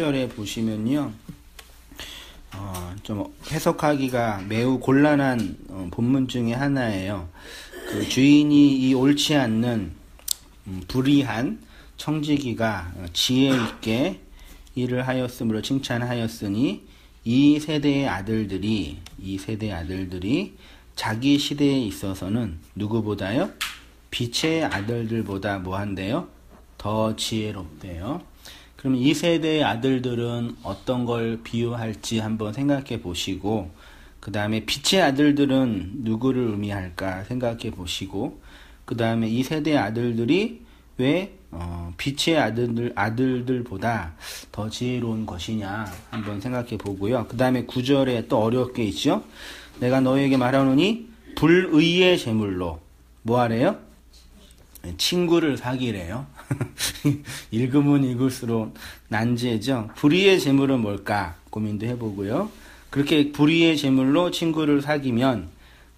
1절에 보시면요, 좀 해석하기가 매우 곤란한 본문 중에 하나예요. 그 주인이 이 옳지 않는 불의한 청지기가 지혜 있게 일을 하였으므로 칭찬하였으니 이 세대의 아들들이 자기 시대에 있어서는 누구보다요? 빛의 아들들보다 뭐한대요? 더 지혜롭대요. 그럼 이 세대의 아들들은 어떤 걸 비유할지 한번 생각해 보시고, 그 다음에 빛의 아들들은 누구를 의미할까 생각해 보시고, 그 다음에 이 세대의 아들들이 왜 빛의 아들들보다 더 지혜로운 것이냐 한번 생각해 보고요. 그 다음에 9절에 또 어렵게 있죠. 내가 너에게 말하노니 불의의 제물로 뭐 하래요? 친구를 사귀래요. 읽으면 읽을수록 난제죠. 불의의 제물은 뭘까 고민도 해보고요. 그렇게 불의의 제물로 친구를 사귀면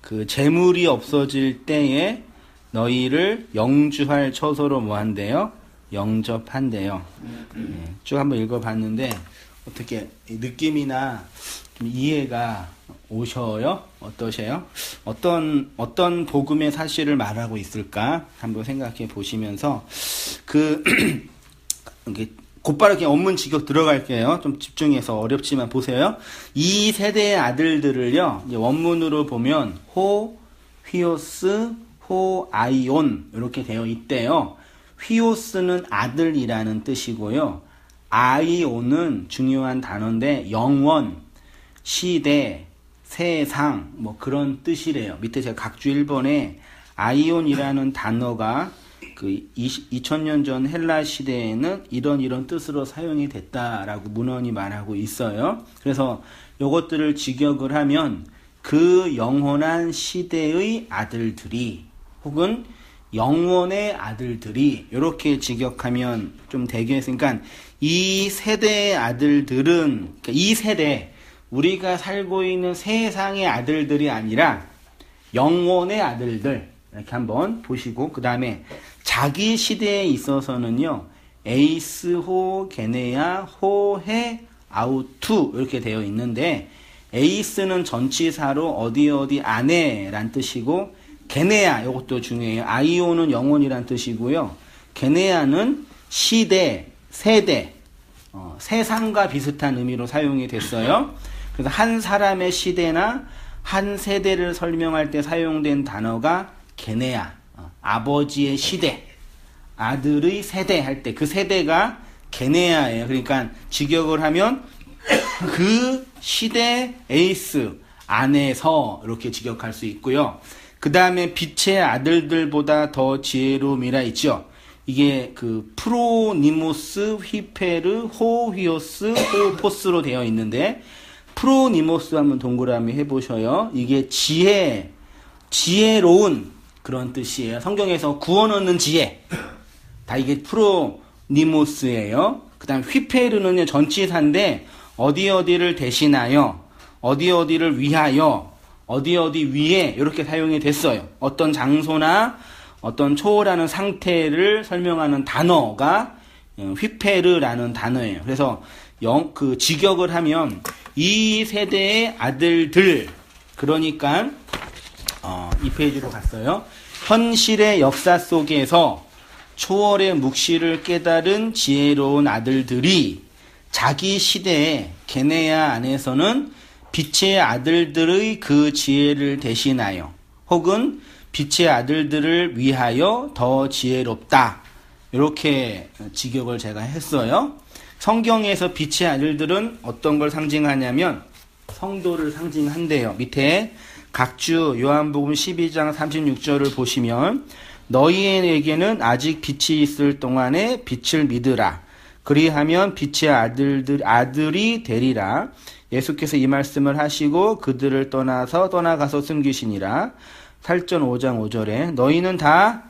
그 제물이 없어질 때에 너희를 영주할 처소로 뭐 한대요? 영접한대요. 쭉 한번 읽어봤는데 어떻게 느낌이나 좀 이해가 오셔요? 어떠세요? 어떤 복음의 사실을 말하고 있을까? 한번 생각해 보시면서, 곧바로 그냥 원문 직역 들어갈게요. 좀 집중해서 어렵지만 보세요. 이 세대의 아들들을요, 이제 원문으로 보면, 휘오스, 아이온, 이렇게 되어 있대요. 휘오스는 아들이라는 뜻이고요. 아이온은 중요한 단어인데, 영원, 시대, 세상 뭐 그런 뜻이래요. 밑에 제가 각주 1번에 아이온이라는 단어가 그 2000년 전 헬라 시대에는 이런 뜻으로 사용이 됐다라고 문헌이 말하고 있어요. 그래서 요것들을 직역을 하면 그 영원한 시대의 아들들이 혹은 영원의 아들들이 이렇게 직역하면 좀 되겠으니까 이 세대의 아들들은 그러니까 이 세대 우리가 살고 있는 세상의 아들들이 아니라 영혼의 아들들 이렇게 한번 보시고, 그 다음에 자기 시대에 있어서는요, 에이스, 호, 게네야, 호헤, 아우투 이렇게 되어 있는데, 에이스는 전치사로 어디 안에란 뜻이고, 게네야 이것도 중요해요. 아이오는 영혼이란 뜻이고요. 게네야는 시대, 세대, 세상과 비슷한 의미로 사용이 됐어요. 그래서 한 사람의 시대나 한 세대를 설명할 때 사용된 단어가 게네야, 아버지의 시대, 아들의 세대 할 때 그 세대가 게네야예요. 그러니까 직역을 하면 그 시대 에이스 안에서 이렇게 직역할 수 있고요. 그 다음에 빛의 아들들보다 더 지혜로움이라 있죠. 이게 그 프로니모스, 휘페르, 호휘오스, 호포스로 되어 있는데, 프로니모스 한번 동그라미 해보셔요. 이게 지혜로운 그런 뜻이에요. 성경에서 구원 얻는 지혜. 다 이게 프로니모스예요. 그 다음 휘페르는요, 전치사인데, 어디를 대신하여, 어디를 위하여, 어디 위에, 이렇게 사용이 됐어요. 어떤 장소나 어떤 초월하는 상태를 설명하는 단어가 휘페르라는 단어예요. 그래서 직역을 하면 이 세대의 아들들, 그러니까 이 페이지로 갔어요. 현실의 역사 속에서 초월의 묵시를 깨달은 지혜로운 아들들이 자기 시대의 게네야 안에서는 빛의 아들들의 그 지혜를 대신하여 혹은 빛의 아들들을 위하여 더 지혜롭다. 이렇게 직역을 제가 했어요. 성경에서 빛의 아들들은 어떤 걸 상징하냐면 성도를 상징한대요. 밑에 각주 요한복음 12장 36절을 보시면 너희에게는 아직 빛이 있을 동안에 빛을 믿으라. 그리하면 빛의 아들이 되리라. 예수께서 이 말씀을 하시고 그들을 떠나가서 숨기시니라. 살전 5장 5절에 너희는 다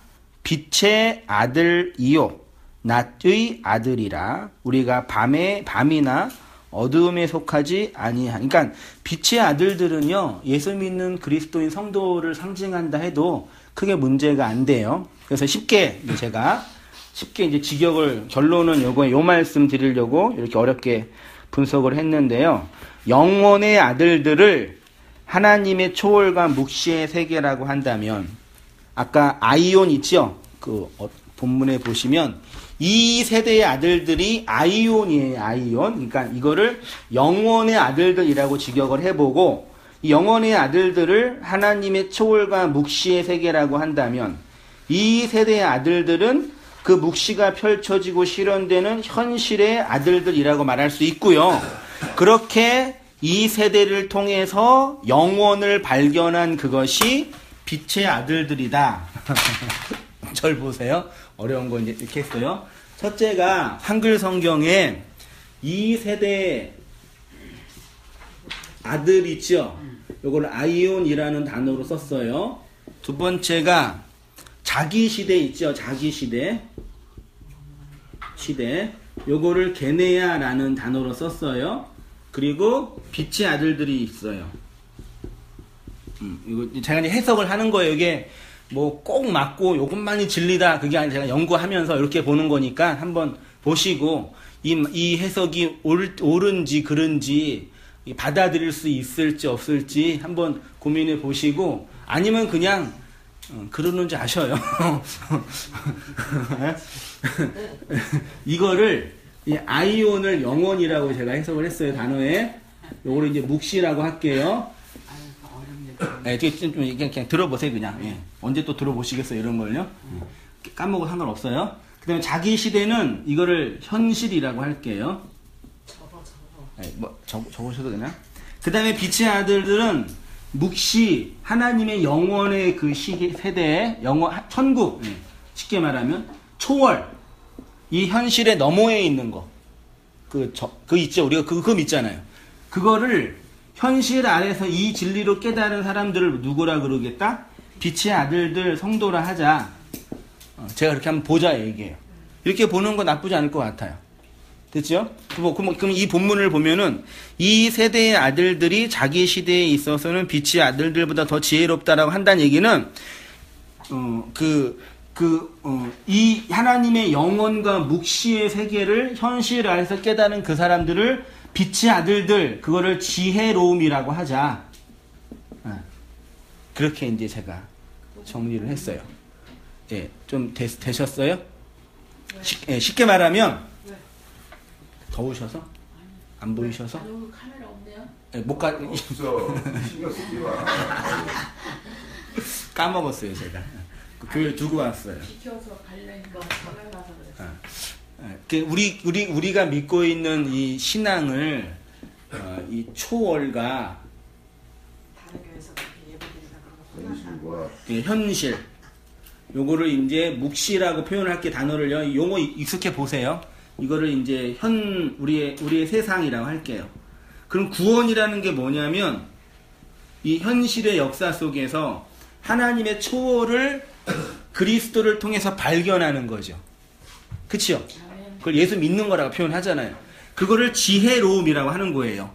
빛의 아들이요 낮의 아들이라. 우리가 밤이나 어두움에 속하지 아니하니. 그러니까 빛의 아들들은요, 예수 믿는 그리스도인 성도를 상징한다 해도 크게 문제가 안 돼요. 그래서 쉽게 제가 쉽게 이제 직역을, 결론은 요거에 요 말씀 드리려고 이렇게 어렵게 분석을 했는데요. 영원의 아들들을 하나님의 초월과 묵시의 세계라고 한다면, 아까 아이온 있죠? 본문에 보시면 이 세대의 아들들이 아이온이에요. 아이온. 그러니까 이거를 영원의 아들들이라고 직역을 해보고, 이 영원의 아들들을 하나님의 초월과 묵시의 세계라고 한다면, 이 세대의 아들들은 그 묵시가 펼쳐지고 실현되는 현실의 아들들이라고 말할 수 있고요. 그렇게 이 세대를 통해서 영원을 발견한 그것이 빛의 아들들이다. 절 보세요. 어려운 거 이제 이렇게 했어요. 첫째가 한글 성경에 이 세대 아들 있죠? 요걸 아이온이라는 단어로 썼어요. 두 번째가 자기 시대 있죠? 자기 시대. 요거를 게네야라는 단어로 썼어요. 그리고 빛의 아들들이 있어요. 이거 제가 이제 해석을 하는 거예요. 이게 뭐 꼭 맞고 요것만이 진리다, 그게 아니라 제가 연구하면서 이렇게 보는 거니까 한번 보시고 이 해석이 옳은지 그른지 받아들일 수 있을지 없을지 한번 고민해 보시고, 아니면 그냥 그러는지 아셔요. 이거를 이 아이온을 영원이라고 제가 해석을 했어요. 단어에 요거를 이제 묵시라고 할게요. 네, 좀 그냥 들어보세요. 그냥 언제 또 들어보시겠어요, 이런 걸요. 까먹어도 상관없어요. 그 다음에 자기 시대는 이거를 현실이라고 할게요. 네, 뭐 적으셔도 되나? 그 다음에 빛의 아들들은 묵시, 하나님의 영원의 그 세대에 천국, 쉽게 말하면 초월, 이 현실의 너머에 있는 거, 그 있죠. 우리가 그거 믿잖아요. 그거를 현실 안에서 이 진리로 깨달은 사람들을 누구라 그러겠다? 빛의 아들들, 성도라 하자. 제가 그렇게 한번 보자 얘기해요. 이렇게 보는 거 나쁘지 않을 것 같아요. 됐죠? 그럼 이 본문을 보면은 이 세대의 아들들이 자기 시대에 있어서는 빛의 아들들보다 더 지혜롭다라고 한다는 얘기는 이 하나님의 영원과 묵시의 세계를 현실 안에서 깨달은 그 사람들을 빛의 아들들, 그거를 지혜로움이라고 하자. 그렇게 이제 제가 정리를 했어요. 예, 좀 되셨어요? 쉽게 말하면 더우셔서? 안 보이셔서? 카메라 없네요. 네, 못 가. 없어. 신경 쓰지 마. 까먹었어요, 제가. 교회 두고 왔어요. 비켜서 가려니까 전화 나서 그랬어요. 우리가 믿고 있는 이 신앙을 이 초월과 다른 교회에서 그렇게 예배드리다 그러고 현실, 요거를 이제 묵시라고 표현할게. 단어를요. 용어 익숙해 보세요. 이거를 이제 우리의 세상이라고 할게요. 그럼 구원이라는 게 뭐냐면 이 현실의 역사 속에서 하나님의 초월을 그리스도를 통해서 발견하는 거죠. 그치요? 그걸 예수 믿는 거라고 표현하잖아요. 그거를 지혜로움이라고 하는 거예요.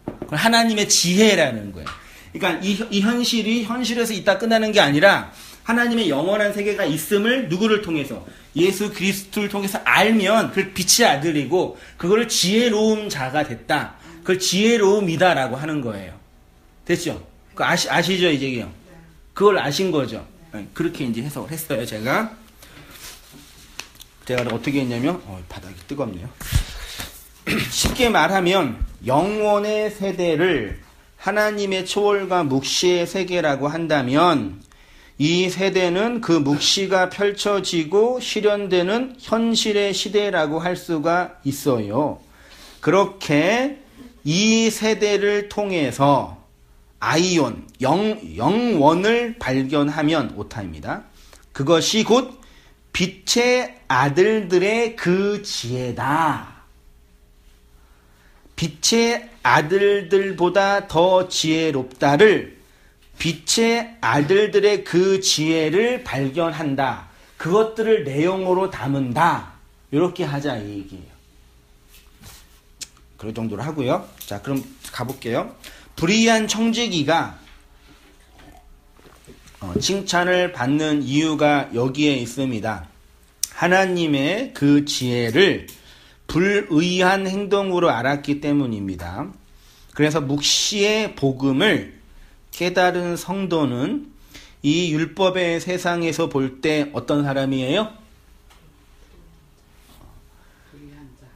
그걸 하나님의 지혜라는 거예요. 그러니까 이 현실이 현실에서 있다 끝나는 게 아니라 하나님의 영원한 세계가 있음을 누구를 통해서? 예수 그리스도를 통해서 알면 그걸 빛의 아들이고, 그거를 지혜로운 자가 됐다. 그걸 지혜로움이다라고 하는 거예요. 됐죠? 그거 아시죠, 이제요? 그걸 아신 거죠. 그렇게 이제 해석을 했어요, 제가. 제가 어떻게 했냐면, 바닥이 뜨겁네요. 쉽게 말하면 영원의 세대를 하나님의 초월과 묵시의 세계라고 한다면, 이 세대는 그 묵시가 펼쳐지고 실현되는 현실의 시대라고 할 수가 있어요. 그렇게 이 세대를 통해서 아이온, 영원을 발견하면 오타입니다. 그것이 곧 빛의 아들들의 그 지혜다. 빛의 아들들보다 더 지혜롭다를 빛의 아들들의 그 지혜를 발견한다. 그것들을 내용으로 담은다. 이렇게 하자 이 얘기예요. 그런 정도로 하고요. 자, 그럼 가볼게요. 불의한 청지기가 칭찬을 받는 이유가 여기에 있습니다. 하나님의 그 지혜를 불의한 행동으로 알았기 때문입니다. 그래서 묵시의 복음을 깨달은 성도는 이 율법의 세상에서 볼 때 어떤 사람이에요?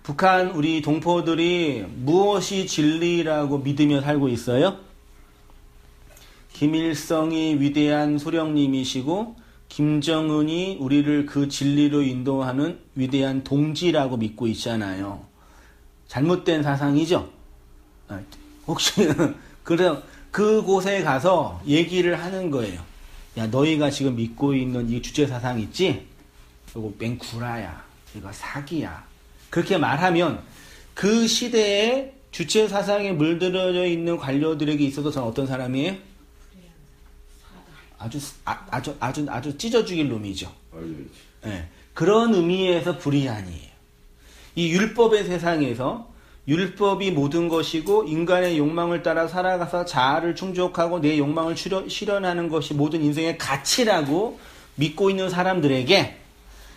북한 우리 동포들이 무엇이 진리라고 믿으며 살고 있어요? 김일성이 위대한 소령님이시고 김정은이 우리를 그 진리로 인도하는 위대한 동지라고 믿고 있잖아요. 잘못된 사상이죠? 혹시 그래서 그곳에 가서 얘기를 하는 거예요. 야, 너희가 지금 믿고 있는 이 주체 사상 있지? 이거 맹구라야. 이거 사기야. 그렇게 말하면 그 시대에 주체 사상에 물들어져 있는 관료들에게 있어서 저는 어떤 사람이에요? 아주 찢어 죽일 놈이죠. 네, 그런 의미에서 불의한이에요. 이 율법의 세상에서 율법이 모든 것이고 인간의 욕망을 따라 살아가서 자아를 충족하고 내 욕망을 실현하는 것이 모든 인생의 가치라고 믿고 있는 사람들에게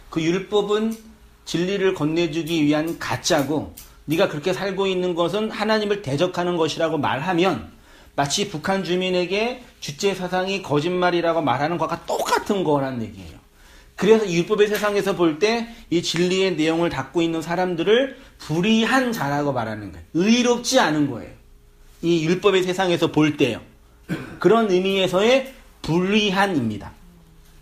그 율법은 진리를 건네주기 위한 가짜고 네가 그렇게 살고 있는 것은 하나님을 대적하는 것이라고 말하면 마치 북한 주민에게 주체 사상이 거짓말이라고 말하는 것과 똑같은 거란 얘기예요. 그래서 이 율법의 세상에서 볼 때 이 진리의 내용을 담고 있는 사람들을 불의한 자라고 말하는 거예요. 의롭지 않은 거예요. 이 율법의 세상에서 볼 때요. 그런 의미에서의 불의한입니다.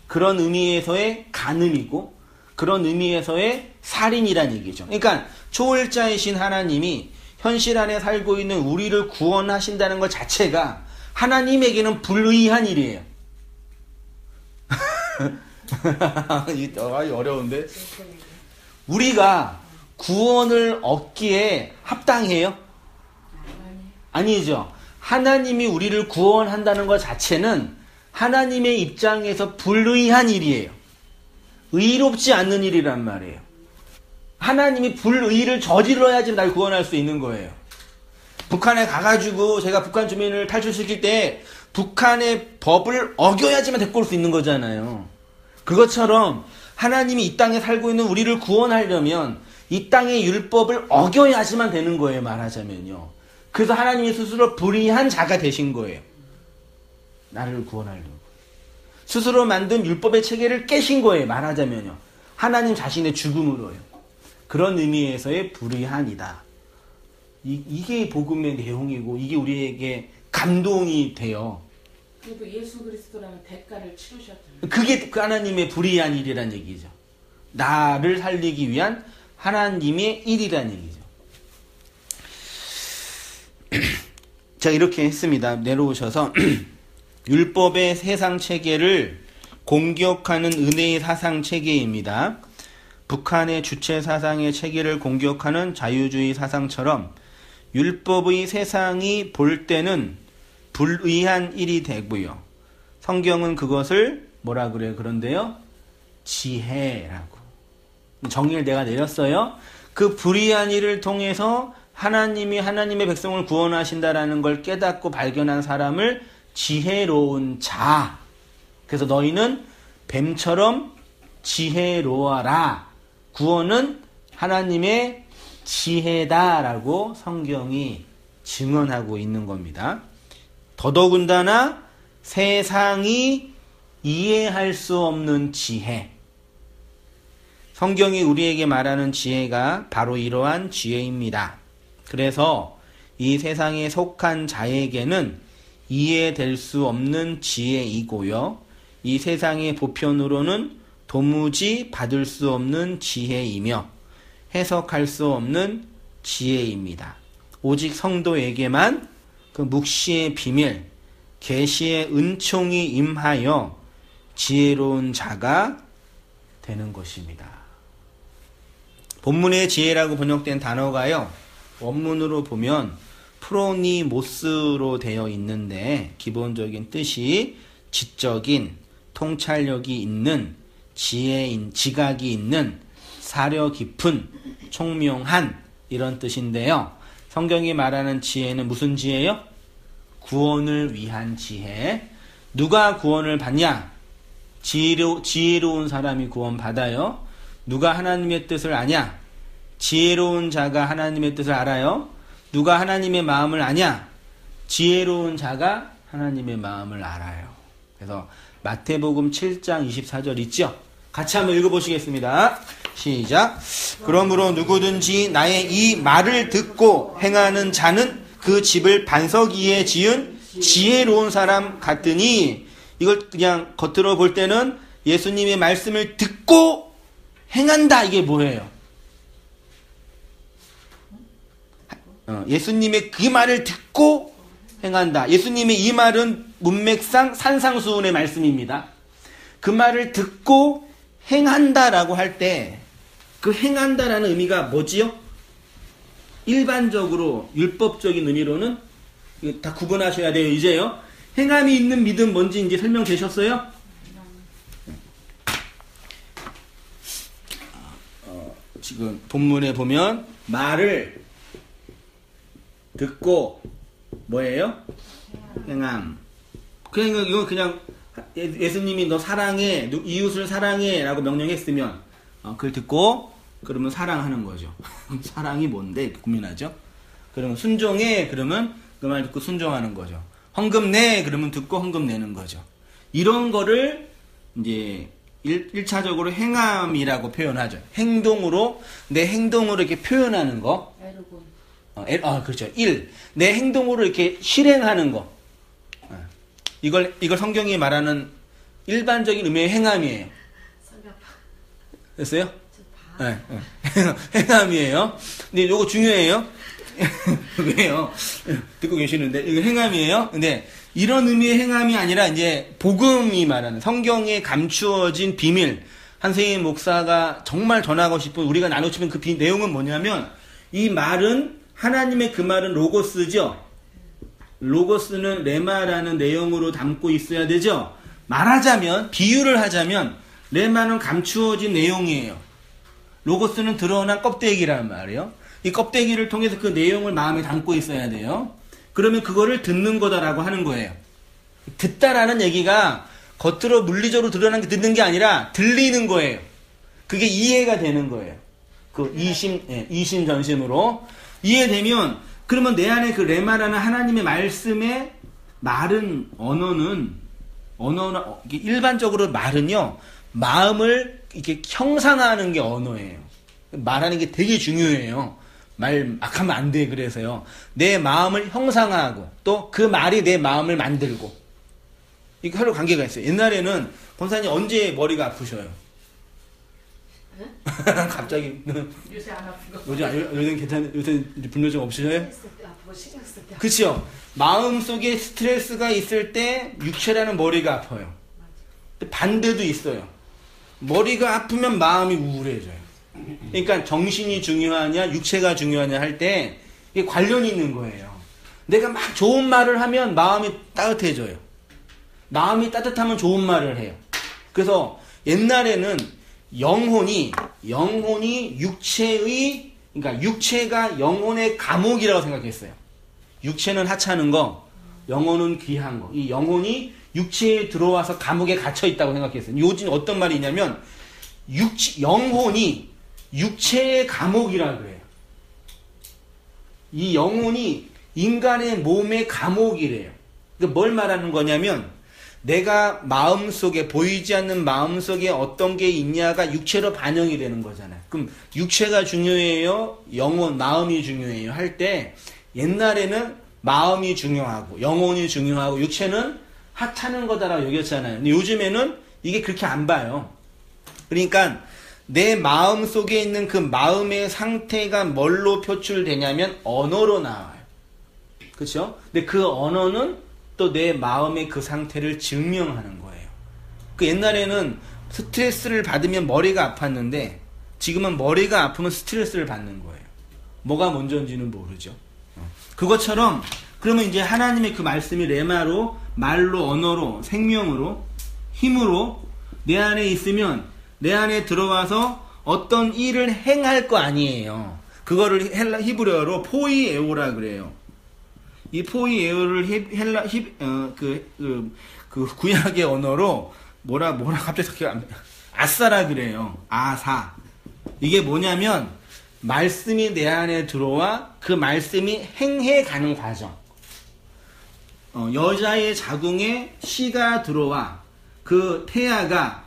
그런 의미에서의 간음이고 그런 의미에서의 살인이란 얘기죠. 그러니까 초월자이신 하나님이 현실 안에 살고 있는 우리를 구원하신다는 것 자체가 하나님에게는 불의한 일이에요. 어려운데? 우리가 구원을 얻기에 합당해요? 아니죠. 하나님이 우리를 구원한다는 것 자체는 하나님의 입장에서 불의한 일이에요. 의롭지 않는 일이란 말이에요. 하나님이 불의를 저질러야지 날 구원할 수 있는 거예요. 북한에 가가지고 제가 북한 주민을 탈출시킬 때 북한의 법을 어겨야지만 데리고 올 수 있는 거잖아요. 그것처럼 하나님이 이 땅에 살고 있는 우리를 구원하려면 이 땅의 율법을 어겨야지만 되는 거예요. 말하자면요. 그래서 하나님이 스스로 불의한 자가 되신 거예요. 나를 구원하려고. 스스로 만든 율법의 체계를 깨신 거예요. 말하자면요. 하나님 자신의 죽음으로요. 그런 의미에서의 불의한이다. 이게 복음의 내용이고 이게 우리에게 감동이 돼요. 그리고 예수 그리스도라는 대가를 치르셨잖아요. 그게 그 하나님의 불의한 일이란 얘기죠. 나를 살리기 위한 하나님의 일이란 얘기죠. 자, 이렇게 했습니다. 내려오셔서 율법의 세상 체계를 공격하는 은혜의 사상 체계입니다. 북한의 주체 사상의 체계를 공격하는 자유주의 사상처럼 율법의 세상이 볼 때는 불의한 일이 되고요. 성경은 그것을 뭐라 그래요? 그런데요. 지혜라고. 정의를 내가 내렸어요. 그 불의한 일을 통해서 하나님이 하나님의 백성을 구원하신다라는 걸 깨닫고 발견한 사람을 지혜로운 자. 그래서 너희는 뱀처럼 지혜로워라. 구원은 하나님의 지혜다라고 성경이 증언하고 있는 겁니다. 더더군다나 세상이 이해할 수 없는 지혜. 성경이 우리에게 말하는 지혜가 바로 이러한 지혜입니다. 그래서 이 세상에 속한 자에게는 이해될 수 없는 지혜이고요. 이 세상의 보편으로는 도무지 받을 수 없는 지혜이며 해석할 수 없는 지혜입니다. 오직 성도에게만 그 묵시의 비밀, 계시의 은총이 임하여 지혜로운 자가 되는 것입니다. 본문의 지혜라고 번역된 단어가요. 원문으로 보면 프로니모스로 되어 있는데 기본적인 뜻이 지적인, 통찰력이 있는, 지혜인, 지각이 있는, 사려 깊은, 총명한 이런 뜻인데요. 성경이 말하는 지혜는 무슨 지혜요? 구원을 위한 지혜. 누가 구원을 받냐? 지혜로운 사람이 구원받아요. 누가 하나님의 뜻을 아냐? 지혜로운 자가 하나님의 뜻을 알아요. 누가 하나님의 마음을 아냐? 지혜로운 자가 하나님의 마음을 알아요. 그래서 마태복음 7장 24절 있죠? 같이 한번 읽어보시겠습니다. 시작. 그러므로 누구든지 나의 이 말을 듣고 행하는 자는 그 집을 반석 위에 지은 지혜로운 사람 같으니, 이걸 그냥 겉으로 볼 때는 예수님의 말씀을 듣고 행한다, 이게 뭐예요? 예수님의 그 말을 듣고 행한다. 예수님의 이 말은 문맥상 산상수훈의 말씀입니다. 그 말을 듣고 행한다라고 할 때 그 행한다라는 의미가 뭐지요? 일반적으로 율법적인 의미로는 다 구분하셔야 돼요. 이제요. 행함이 있는 믿음 뭔지 이제 설명되셨어요? 지금 본문에 보면 말을 듣고 뭐예요? 행함. 그냥 이거 그냥 예수님이 너 사랑해, 이웃을 사랑해 라고 명령했으면 그걸 듣고 그러면 사랑하는 거죠. 사랑이 뭔데? 고민하죠. 그러면 순종해, 그러면 그 말 듣고 순종하는 거죠. 헌금 내, 그러면 듣고 헌금 내는 거죠. 이런 거를 이제 1차적으로 행함이라고 표현하죠. 행동으로, 내 행동으로 이렇게 표현하는 거. 그렇죠. 1. 내 행동으로 이렇게 실행하는 거. 이걸 성경이 말하는 일반적인 의미의 행함이에요. 됐어요? 네. 행함이에요. 근데 요거 중요해요. 왜요? 듣고 계시는데, 이거 행함이에요. 근데 이런 의미의 행함이 아니라 이제 복음이 말하는 성경에 감추어진 비밀. 한세인 목사가 정말 전하고 싶은, 우리가 나누고 싶은 그 내용은 뭐냐면, 이 말은, 하나님의 그 말은 로고스죠. 로고스는 레마라는 내용으로 담고 있어야 되죠. 말하자면, 비유를 하자면 레마는 감추어진 내용이에요. 로고스는 드러난 껍데기란 말이에요. 이 껍데기를 통해서 그 내용을 마음에 담고 있어야 돼요. 그러면 그거를 듣는 거다라고 하는 거예요. 듣다라는 얘기가 겉으로 물리적으로 드러난 게 듣는 게 아니라 들리는 거예요. 그게 이해가 되는 거예요. 그 이심전심으로 이해되면, 그러면 내 안에 그 레마라는 하나님의 말씀의 말은, 언어는 일반적으로 말은요, 마음을 이렇게 형상화하는 게 언어예요. 말하는 게 되게 중요해요. 말 막 하면 안 돼. 그래서요. 내 마음을 형상화하고 또 그 말이 내 마음을 만들고, 이게 서로 관계가 있어요. 옛날에는 권사님 언제 머리가 아프셔요? 응? 갑자기 요새 안 아픈 거. 요즘 괜찮아요? 요새 불면증 없으셔요? 아프고 신경 쓸 때. 그치요? 마음속에 스트레스가 있을 때 육체라는 머리가 아파요. 반대도 있어요. 머리가 아프면 마음이 우울해져요. 그러니까 정신이 중요하냐 육체가 중요하냐 할 때 이게 관련이 있는 거예요. 내가 막 좋은 말을 하면 마음이 따뜻해져요. 마음이 따뜻하면 좋은 말을 해요. 그래서 옛날에는 영혼이 육체의, 그러니까 육체가 영혼의 감옥이라고 생각했어요. 육체는 하찮은 거, 영혼은 귀한 거. 이 영혼이 육체에 들어와서 감옥에 갇혀 있다고 생각했어요. 요즘 어떤 말이 있냐면 영혼이 육체의 감옥이라 그래요. 이 영혼이 인간의 몸의 감옥이래요. 그러니까 뭘 말하는 거냐면, 내가 마음속에, 보이지 않는 마음속에 어떤 게 있냐가 육체로 반영이 되는 거잖아요. 그럼 육체가 중요해요? 마음이 중요해요? 할 때 옛날에는 마음이 중요하고 영혼이 중요하고 육체는 하찮은 거다라고 여겼잖아요. 근데 요즘에는 이게 그렇게 안 봐요. 그러니까 내 마음 속에 있는 그 마음의 상태가 뭘로 표출되냐면 언어로 나와요. 그렇죠? 근데 그 언어는 또 내 마음의 그 상태를 증명하는 거예요. 그 옛날에는 스트레스를 받으면 머리가 아팠는데 지금은 머리가 아프면 스트레스를 받는 거예요. 뭐가 먼저인지는 모르죠. 그것처럼 그러면 이제 하나님의 그 말씀이 레마로, 말로, 언어로, 생명으로, 힘으로 내 안에 있으면 내 안에 들어와서 어떤 일을 행할 거 아니에요. 그거를 히브리어로 포이에오라 그래요. 이 포이에오를 그 구약의 언어로 뭐라 갑자기 아싸라 그래요. 아사. 이게 뭐냐면 말씀이 내 안에 들어와 그 말씀이 행해가는 과정. 여자의 자궁에 씨가 들어와 그 태아가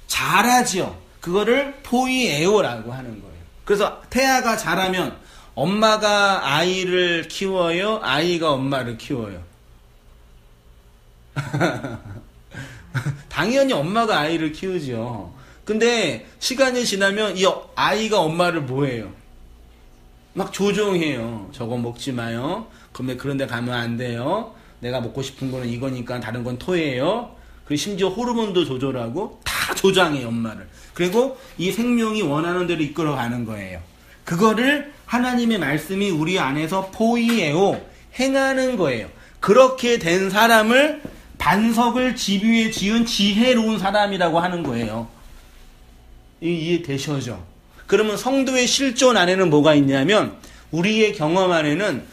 자라지요. 그거를 포이에오라고 하는 거예요. 그래서 태아가 자라면 엄마가 아이를 키워요? 아이가 엄마를 키워요? 당연히 엄마가 아이를 키우죠. 근데 시간이 지나면 이 아이가 엄마를 뭐해요? 막 조종해요. 저거 먹지 마요. 그런 데 가면 안 돼요. 내가 먹고 싶은 거는 이거니까 다른 건 토해요. 그리고 심지어 호르몬도 조절하고 다 조장해요, 엄마를. 그리고 이 생명이 원하는 대로 이끌어가는 거예요. 그거를 하나님의 말씀이 우리 안에서 포이에오, 행하는 거예요. 그렇게 된 사람을 반석을 집 위에 지은 지혜로운 사람이라고 하는 거예요. 이해되셔죠? 그러면 성도의 실존 안에는 뭐가 있냐면 우리의 경험 안에는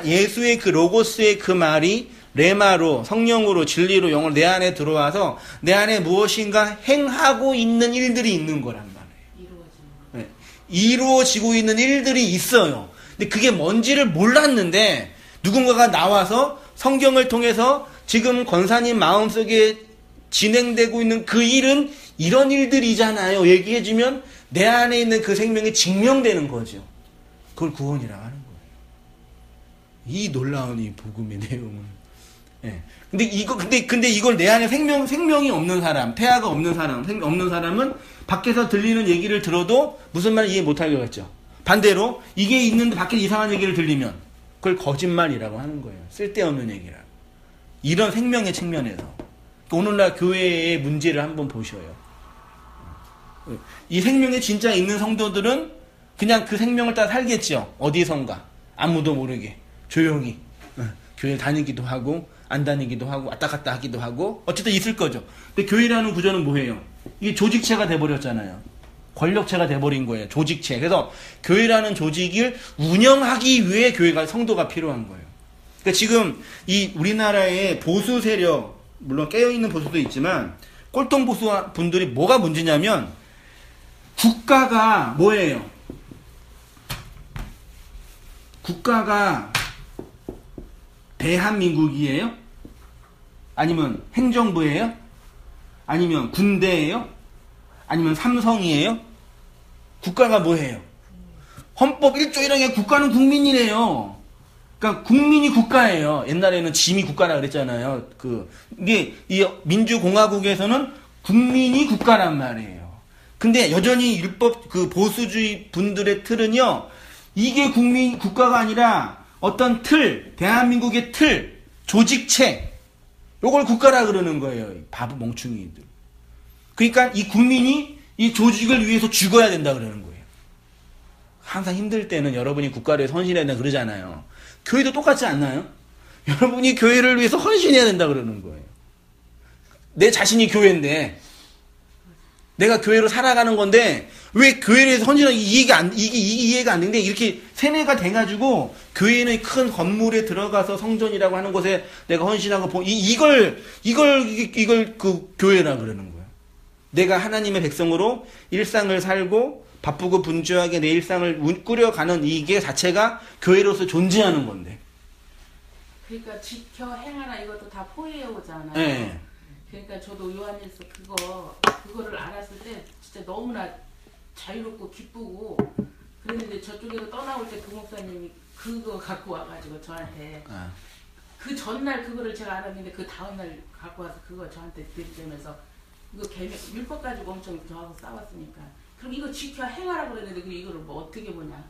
예수의 그 로고스의 그 말이 레마로 성령으로 진리로 영으로 내 안에 들어와서 내 안에 무엇인가 행하고 있는 일들이 있는 거란 말이에요. 네. 이루어지고 있는 일들이 있어요. 근데 그게 뭔지를 몰랐는데 누군가가 나와서 성경을 통해서 지금 권사님 마음속에 진행되고 있는 그 일은 이런 일들이잖아요. 얘기해주면 내 안에 있는 그 생명이 증명되는 거죠. 그걸 구원이라고 하는 거예요. 이 놀라운 이 복음의 내용은. 예. 근데 이걸 내 안에 생명이 없는 사람, 태아가 없는 사람은 밖에서 들리는 얘기를 들어도 무슨 말인지 이해 못 하겠죠. 반대로 이게 있는데 밖에 이상한 얘기를 들리면 그걸 거짓말이라고 하는 거예요. 쓸데없는 얘기라. 이런 생명의 측면에서. 오늘날 교회의 문제를 한번 보셔요. 이 생명이 진짜 있는 성도들은 그냥 그 생명을 따라 살겠죠. 어디선가. 아무도 모르게. 조용히. 교회 다니기도 하고, 안 다니기도 하고, 왔다 갔다 하기도 하고, 어쨌든 있을 거죠. 근데 교회라는 구조는 뭐예요? 이게 조직체가 돼버렸잖아요. 권력체가 돼버린 거예요. 조직체. 그래서 교회라는 조직을 운영하기 위해 교회가, 성도가 필요한 거예요. 그러니까 지금 이 우리나라의 보수 세력, 물론 깨어있는 보수도 있지만, 꼴통 보수 분들이 뭐가 문제냐면, 국가가 뭐예요? 국가가 대한민국이에요? 아니면 행정부예요? 아니면 군대예요? 아니면 삼성이에요? 국가가 뭐예요? 헌법 1조 1항에 국가는 국민이래요. 그러니까 국민이 국가예요. 옛날에는 짐이 국가라 그랬잖아요. 이게 이 민주공화국에서는 국민이 국가란 말이에요. 근데 여전히 율법 보수주의 분들의 틀은요. 이게 국가가 아니라 어떤 틀, 대한민국의 틀, 조직체, 요걸 국가라 그러는 거예요. 바보 멍충이들. 그러니까 이 국민이 이 조직을 위해서 죽어야 된다 그러는 거예요. 항상 힘들 때는 여러분이 국가를 위해서 헌신해야 된다 그러잖아요. 교회도 똑같지 않나요? 여러분이 교회를 위해서 헌신해야 된다 그러는 거예요. 내 자신이 교회인데, 내가 교회로 살아가는 건데, 왜 교회를 위해서 헌신하는 이게 이해가 안 되는데, 이렇게 세뇌가 돼가지고, 교회는 큰 건물에 들어가서 성전이라고 하는 곳에 내가 헌신하고, 이걸 그 교회라 그러는 거예요. 내가 하나님의 백성으로 일상을 살고, 바쁘고 분주하게 내 일상을 꾸려가는 이게 자체가 교회로서 존재하는 건데. 그러니까 지켜 행하라 이것도 다 포이에오잖아요. 네. 그러니까 저도 요한일서 그거를 알았을 때 진짜 너무나 자유롭고 기쁘고 그랬는데 저쪽에서 떠나올 때 그 목사님이 그거 갖고 와가지고 저한테 그 전날 그거를 제가 알았는데 그 다음날 갖고 와서 그거 저한테 들이대면서 이거 율법 가지고 엄청 저하고 싸웠으니까 그럼 이거 지켜 행하라 그랬는데 이거를 뭐 어떻게 보냐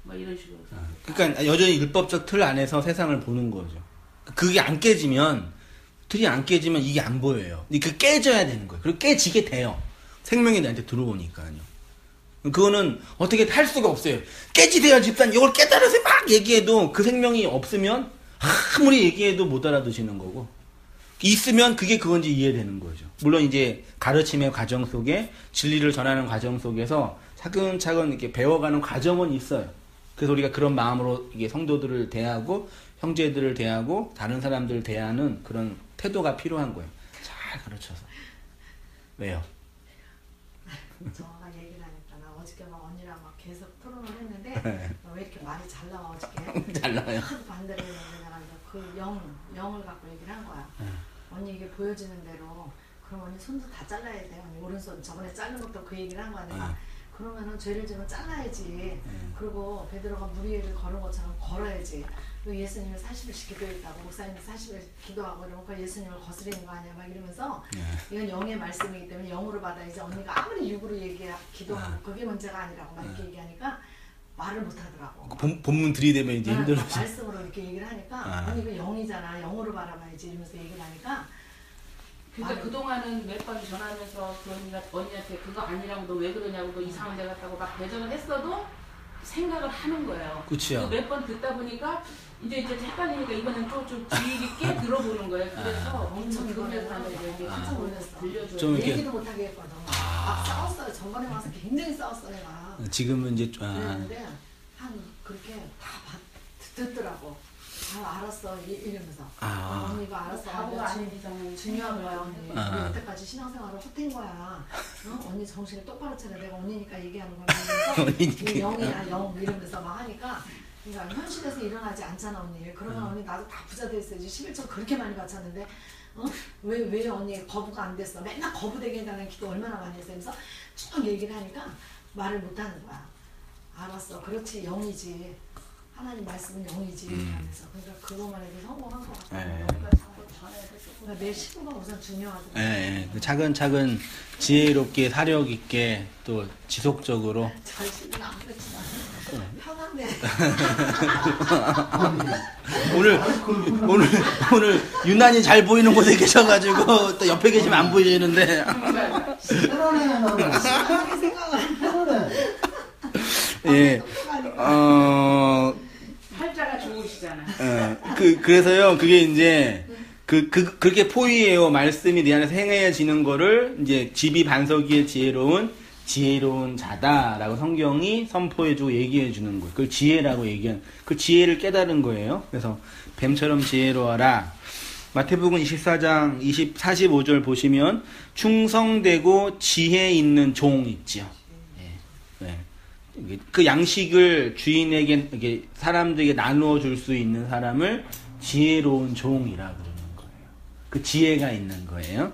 뭐 이런 식으로. 그러니까 여전히 율법적 틀 안에서 세상을 보는 거죠. 그게 안 깨지면 틀이 안 깨지면 이게 안 보여요. 그 깨져야 되는 거예요. 그리고 깨지게 돼요. 생명이 나한테 들어오니까요. 그거는 어떻게 할 수가 없어요. 깨지세요 집사님. 이걸 깨달아서 막 얘기해도 그 생명이 없으면 아무리 얘기해도 못 알아두시는 거고 있으면 그게 그건지 이해되는 거죠. 물론 이제 가르침의 과정 속에 진리를 전하는 과정 속에서 차근차근 이렇게 배워가는 과정은 있어요. 그래서 우리가 그런 마음으로 이게 성도들을 대하고 형제들을 대하고 다른 사람들을 대하는 그런 태도가 필요한 거예요. 잘 가르쳐서. 왜요? 정확한 얘기를 하니까 왜 이렇게 말이 잘 나와 어저께? 잘 나와요. 하도 반대로 했는데 내가 이제 그 영을 갖고 얘기를 한 거야. 언니 이게 보여지는 대로 그럼 언니 손도 다 잘라야 돼. 언니 오른손 저번에 자른 것도 그 얘기를 한 거야 내가. 그러면은 죄를 지면 잘라야지. 그리고 베드로가 물 위를 걸은 것처럼 걸어야지. 그 예수님을 40일씩 기도했다고 목사님이 40일 기도하고 이러니까 예수님을 거스르는 거 아니야 막 이러면서 이건 영의 말씀이기 때문에 영으로 받아야지. 언니가 아무리 육으로 기도하고 그게 문제가 아니라고 막 이렇게 얘기하니까 말을 못 하더라고. 본문 들이대면 이제 힘들어. 말씀으로 이렇게 얘기를 하니까 언니 그 영이잖아. 영으로 바라봐야지 이러면서 얘기를 하니까 그러니까 그동안은 몇 번 전화하면서 그 언니한테 그거 아니라고 너 왜 그러냐고 너 이상한 데 갔다고 막 배정을 했어도 생각을 하는 거예요. 그치요. 몇 번 듣다 보니까 이제 헷갈리니까 이번엔 좀 주의 깊게 들어보는 거예요. 그래서 엄청 그러면서 이제 깜짝 놀랐어. 들려줘요. 좀 이렇게- 얘기도 못하게 했거든. 막 싸웠어요. 전번에 와서 굉장히 싸웠어 내가. 지금은 이제 그랬는데 한 그렇게 다 듣더라고. 아 알았어 이러면서. 언니 이거 알았어. 바보가 아닌 이상은 중요한 거야 언니. 우리 여태까지 신앙생활을 헛된 거야. 언니 정신을 똑바로 차려. 내가 언니니까 얘기하는 거야. 이러면서 영이야 영 이러면서 막 하니까 그러니까 현실에서 일어나지 않잖아 언니. 그러면 언니 나도 다 부자 됐어야지. 11천 그렇게 많이 바쳤는데 왜 언니 거부가 안 됐어. 맨날 거부되게 해달라는 기도 얼마나 많이 했어. 그래서 쭉 얘기를 하니까 말을 못하는 거야. 알았어 그렇지 영이지. 하나님 말씀은 영이지 하면서 그러니까 그것만 해도 성공한 것 같아. 그러니까 내 식구가 우선 중요하더라고. 예, 차근차근 지혜롭게 사력 있게 또 지속적으로 절실은 안 그렇지만 편한데. 오늘 유난히 잘 보이는 곳에 계셔가지고 또 옆에 계시면 안 보이시는데. 예. 팔자가 좋으시잖아. 그래서요, 그게 이제, 그렇게 포위해요. 말씀이 내 안에서 행해지는 거를, 이제, 집이 반석이의 지혜로운 자다라고 성경이 선포해주고 얘기해주는 거예요. 그걸 지혜라고 그 지혜를 깨달은 거예요. 그래서, 뱀처럼 지혜로워라. 마태복음 24장 45절 보시면, 충성되고 지혜 있는 종 있지요. 그 양식을 주인에게 이렇게 사람들에게 나누어 줄 수 있는 사람을 지혜로운 종이라 그러는 거예요. 그 지혜가 있는 거예요.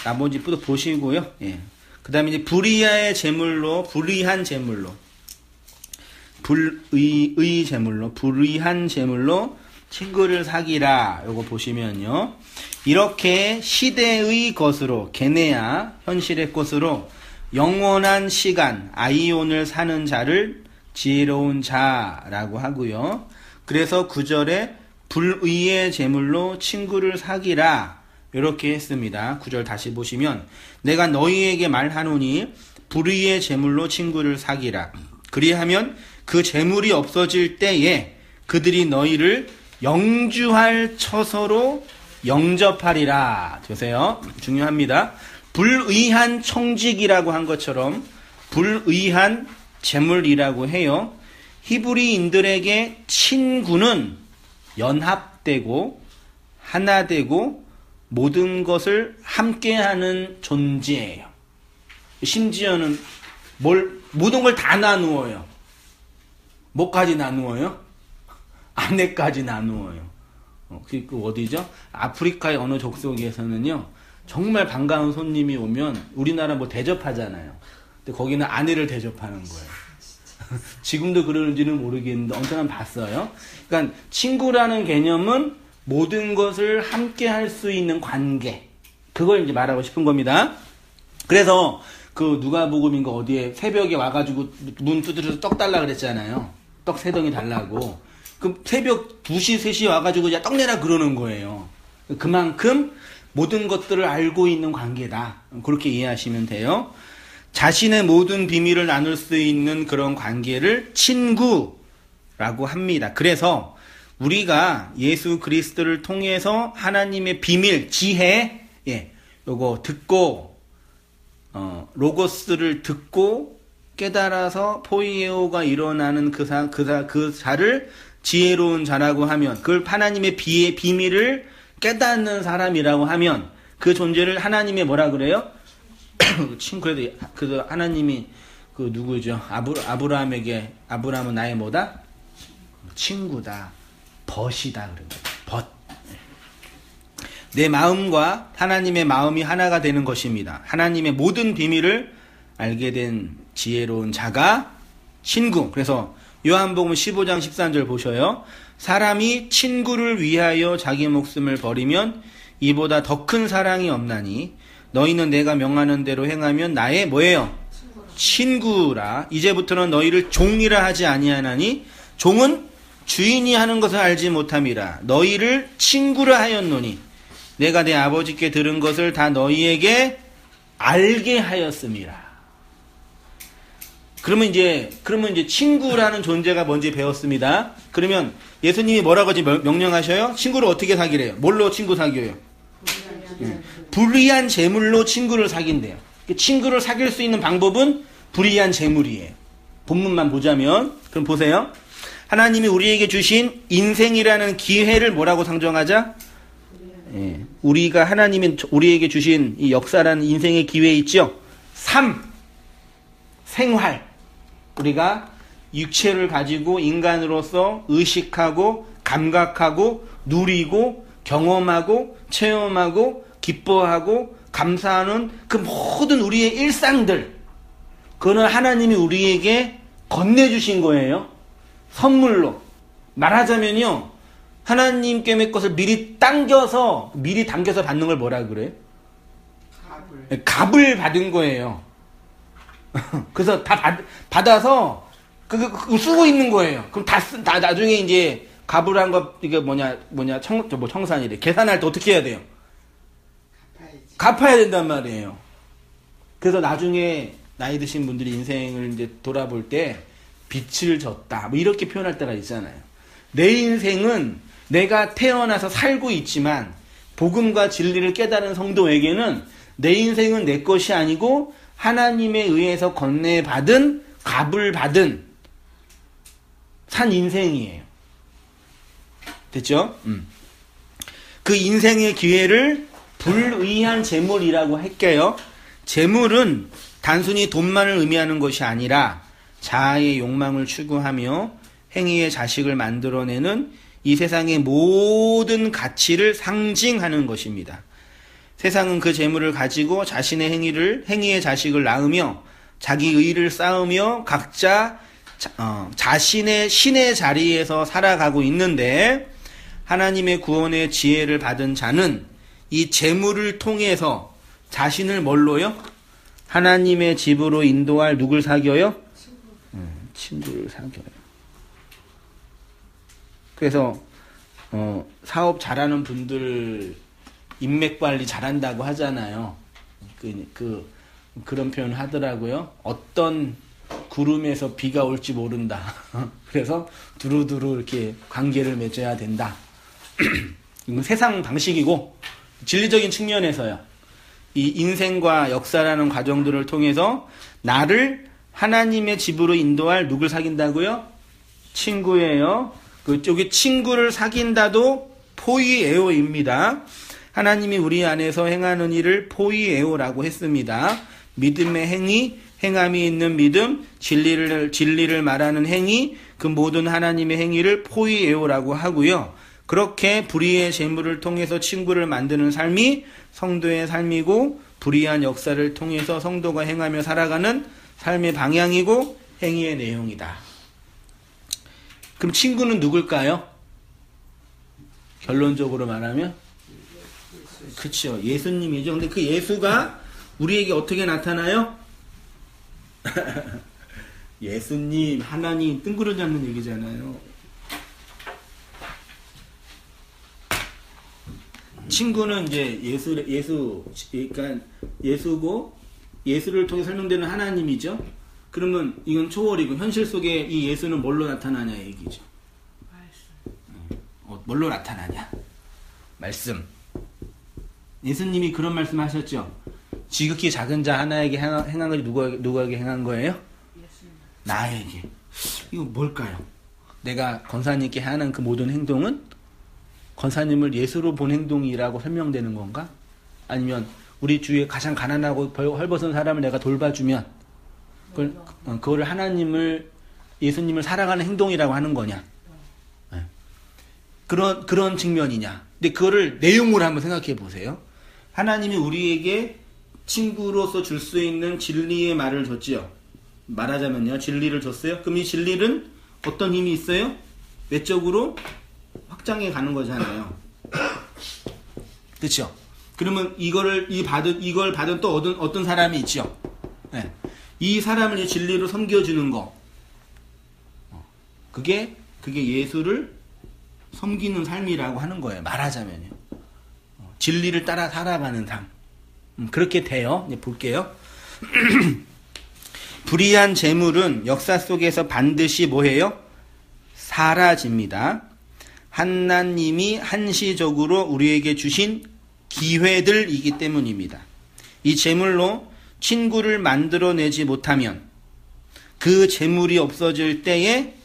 나머지 또 보시고요. 예. 그다음에 이제 불의한 제물로 불의한 제물로 친구를 사기라. 요거 보시면요. 이렇게 시대의 것으로 게네야 현실의 것으로 영원한 시간, 아이온을 사는 자를 지혜로운 자라고 하고요. 그래서 9절에 불의의 제물로 친구를 사기라 이렇게 했습니다. 9절 다시 보시면 내가 너희에게 말하노니 불의의 제물로 친구를 사기라. 그리하면 그 제물이 없어질 때에 그들이 너희를 영주할 처소로 영접하리라. 보세요. 중요합니다. 불의한 청직이라고 한 것처럼 불의한 제물이라고 해요. 히브리인들에게 친구는 연합되고 하나 되고 모든 것을 함께하는 존재예요. 심지어는 모든 걸 다 나누어요. 뭐까지 나누어요? 아내까지 나누어요. 그 어디죠? 아프리카의 어느 족속에서는요. 정말 반가운 손님이 오면 우리나라 뭐 대접하잖아요. 근데 거기는 아내를 대접하는 거예요. 지금도 그러는지는 모르겠는데 엄청 봤어요. 그러니까 친구라는 개념은 모든 것을 함께 할 수 있는 관계. 그걸 이제 말하고 싶은 겁니다. 그래서 그 누가복음인가 어디에 새벽에 와가지고 문 두드려서 떡 달라 그랬잖아요. 떡 3덩이 달라고. 그 새벽 2시, 3시 와가지고 이제 떡 내라 그러는 거예요. 그만큼 모든 것들을 알고 있는 관계다. 그렇게 이해하시면 돼요. 자신의 모든 비밀을 나눌 수 있는 그런 관계를 친구라고 합니다. 그래서 우리가 예수 그리스도를 통해서 하나님의 비밀, 지혜, 요거 듣고, 로고스를 듣고 깨달아서 포이에오가 일어나는 그 자를 지혜로운 자라고 하면, 그걸 하나님의 비밀을 깨닫는 사람이라고 하면 그 존재를 하나님의 뭐라 그래요? 그래도 하나님이 그 누구죠? 아브라함은 나의 뭐다? 친구다. 벗이다 그런 거죠. 벗. 내 마음과 하나님의 마음이 하나가 되는 것입니다. 하나님의 모든 비밀을 알게 된 지혜로운 자가 친구. 그래서 요한복음 15장 13절 보셔요. 사람이 친구를 위하여 자기 목숨을 버리면 이보다 더 큰 사랑이 없나니 너희는 내가 명하는 대로 행하면 나의 뭐예요? 친구라. 이제부터는 너희를 종이라 하지 아니하나니 종은 주인이 하는 것을 알지 못함이라. 너희를 친구라 하였노니 내가 내 아버지께 들은 것을 다 너희에게 알게 하였음이라. 그러면 이제 친구라는 존재가 뭔지 배웠습니다. 그러면 예수님이 뭐라고 명령하셔요? 친구를 어떻게 사귀래요? 뭘로 친구 사귀어요? 불의한 재물로 친구를 사귄대요. 친구를 사귈 수 있는 방법은 불의한 재물이에요. 본문만 보자면, 그럼 보세요. 하나님이 우리에게 주신 인생이라는 기회를 뭐라고 상정하자? 우리가 하나님이 우리에게 주신 이 역사라는 인생의 기회 있죠? 삶, 생활. 우리가 육체를 가지고 인간으로서 의식하고 감각하고 누리고 경험하고 체험하고 기뻐하고 감사하는 그 모든 우리의 일상들, 그거는 하나님이 우리에게 건네주신 거예요. 선물로. 말하자면요, 하나님께 것을 미리 당겨서 받는 걸 뭐라 그래요? 값을 받은 거예요. 그래서 다 받아서 그거 쓰고 있는 거예요. 그럼 다 나중에 이제 값을 한 거, 이게 청산이래. 계산할 때 어떻게 해야 돼요? 갚아야 된단 말이에요. 그래서 나중에 나이 드신 분들이 인생을 이제 돌아볼 때 빛을 졌다, 뭐 이렇게 표현할 때가 있잖아요. 내 인생은 내가 태어나서 살고 있지만 복음과 진리를 깨달은 성도에게는 내 인생은 내 것이 아니고 하나님에 의해서 건네받은, 값을 받은 산 인생이에요. 됐죠? 그 인생의 기회를 불의한 재물이라고 할게요. 재물은 단순히 돈만을 의미하는 것이 아니라 자아의 욕망을 추구하며 행위의 자식을 만들어내는 이 세상의 모든 가치를 상징하는 것입니다. 세상은 그 재물을 가지고 자신의 행위의 자식을 낳으며 자기 의를 쌓으며 각자 자신의 신의 자리에서 살아가고 있는데, 하나님의 구원의 지혜를 받은 자는 이 재물을 통해서 자신을 뭘로요? 하나님의 집으로 인도할 누굴 사귀어요? 친구를 사귀어요. 그래서 사업 잘하는 분들 인맥 관리 잘한다고 하잖아요. 그런 표현 하더라고요. 어떤 구름에서 비가 올지 모른다. 그래서 두루두루 이렇게 관계를 맺어야 된다. 이건 세상 방식이고, 진리적인 측면에서요, 이 인생과 역사라는 과정들을 통해서 나를 하나님의 집으로 인도할 누굴 사귄다고요? 친구예요. 그쪽에 친구를 사귄다도 포이에오입니다. 하나님이 우리 안에서 행하는 일을 포이에오라고 했습니다. 믿음의 행위, 행함이 있는 믿음, 진리를 말하는 행위, 그 모든 하나님의 행위를 포이에오라고 하고요. 그렇게 불의의 재물을 통해서 친구를 만드는 삶이 성도의 삶이고, 불의한 역사를 통해서 성도가 행하며 살아가는 삶의 방향이고 행위의 내용이다. 그럼 친구는 누굴까요? 결론적으로 말하면 그렇죠, 예수님이죠. 근데 그 예수가 우리에게 어떻게 나타나요? 예수님, 하나님 뜬구름 잡는 얘기잖아요. 친구는 이제 그러니까 예수고, 예수를 통해 설명되는 하나님이죠. 그러면 이건 초월이고, 현실 속에 이 예수는 뭘로 나타나냐 얘기죠. 뭘로 나타나냐? 말씀. 예수님이 그런 말씀 하셨죠. 지극히 작은 자 하나에게 행한 것이 누구에게 행한 거예요? 나에게. 이거 뭘까요? 내가 권사님께 하는 그 모든 행동은 권사님을 예수로 본 행동이라고 설명되는 건가? 아니면 우리 주위에 가장 가난하고 헐벗은 사람을 내가 돌봐주면 그거를 예수님을 사랑하는 행동이라고 하는 거냐? 네. 그런 측면이냐? 근데 그거를 내용으로 한번 생각해 보세요. 하나님이 우리에게 친구로서 줄 수 있는 진리의 말을 줬지요. 말하자면요, 진리를 줬어요. 그럼 이 진리는 어떤 힘이 있어요? 외적으로 확장해 가는 거잖아요. 그렇죠? 그러면 이걸 받은 또 어떤 사람이 있죠. 네. 이 사람을 이 진리로 섬겨주는 거. 그게 예수를 섬기는 삶이라고 하는 거예요. 말하자면요. 진리를 따라 살아가는 삶. 그렇게 돼요. 이제 볼게요. 불의한 재물은 역사 속에서 반드시 뭐해요? 사라집니다. 하나님이 한시적으로 우리에게 주신 기회들이기 때문입니다. 이 재물로 친구를 만들어내지 못하면 그 재물이 없어질 때에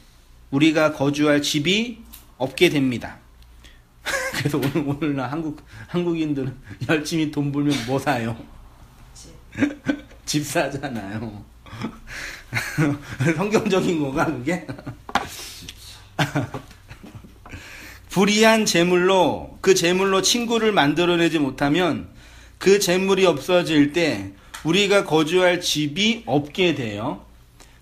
우리가 거주할 집이 없게 됩니다. 그래서 오늘날 한국인들은 열심히 돈 벌면 뭐 사요? 집 사잖아요. 성경적인 거가 그게? 불의한 재물로 그 재물로 친구를 만들어내지 못하면 그 재물이 없어질 때 우리가 거주할 집이 없게 돼요.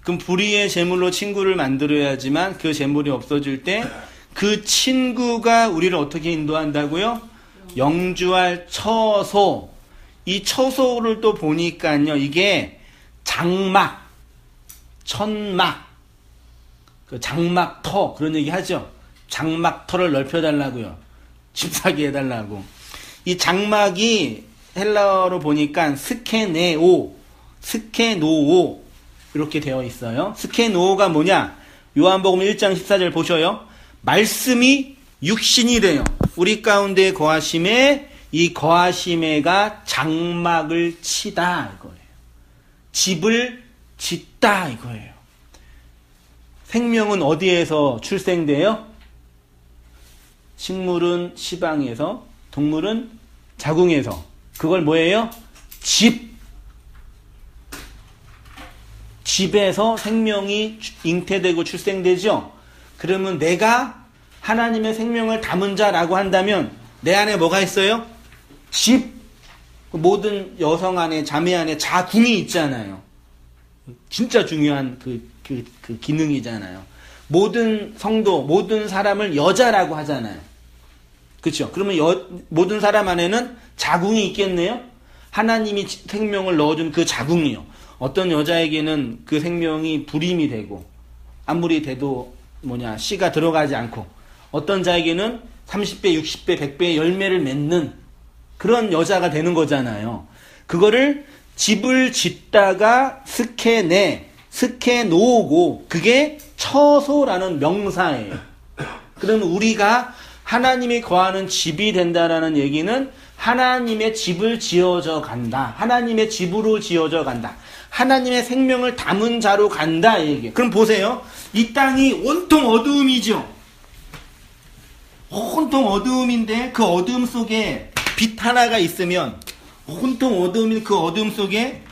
그럼 불의의 재물로 친구를 만들어야지만 그 재물이 없어질 때 그 친구가 우리를 어떻게 인도한다고요? 영주할 처소. 이 처소를 또 보니까요, 이게 장막, 천막, 그 장막터 그런 얘기 하죠. 장막터를 넓혀달라고요. 집 사게 해달라고. 이 장막이 헬라어로 보니까 스케노오 이렇게 되어 있어요. 스케노오가 뭐냐? 요한복음 1장 14절 보셔요. 말씀이 육신이래요. 우리 가운데 거하심에 이 거하심에가 장막을 치다 이거예요. 집을 짓다 이거예요. 생명은 어디에서 출생돼요? 식물은 시방에서, 동물은 자궁에서. 그걸 뭐예요? 집에서 생명이 잉태되고 출생되죠. 그러면 내가 하나님의 생명을 담은 자라고 한다면 내 안에 뭐가 있어요? 집. 모든 여성 안에, 자매 안에 자궁이 있잖아요. 진짜 중요한 그 기능이잖아요. 모든 성도, 모든 사람을 여자라고 하잖아요. 그렇죠? 그러면 모든 사람 안에는 자궁이 있겠네요? 하나님이 생명을 넣어준 그 자궁이요. 어떤 여자에게는 그 생명이 불임이 되고, 아무리 돼도 씨가 들어가지 않고, 어떤 자에게는 30배, 60배, 100배의 열매를 맺는 그런 여자가 되는 거잖아요. 그거를 집을 짓다가 스케노고, 그게 처소라는 명사예요. 그러면 우리가 하나님이 거하는 집이 된다라는 얘기는 하나님의 집을 지어져 간다. 하나님의 집으로 지어져 간다. 하나님의 생명을 담은 자로 간다. 얘기예요. 그럼 보세요. 이 땅이 온통 어두움이죠. 온통 어두움인데 그 어두움 속에 빛 하나가 있으면, 온통 어두움인 그 어두움 속에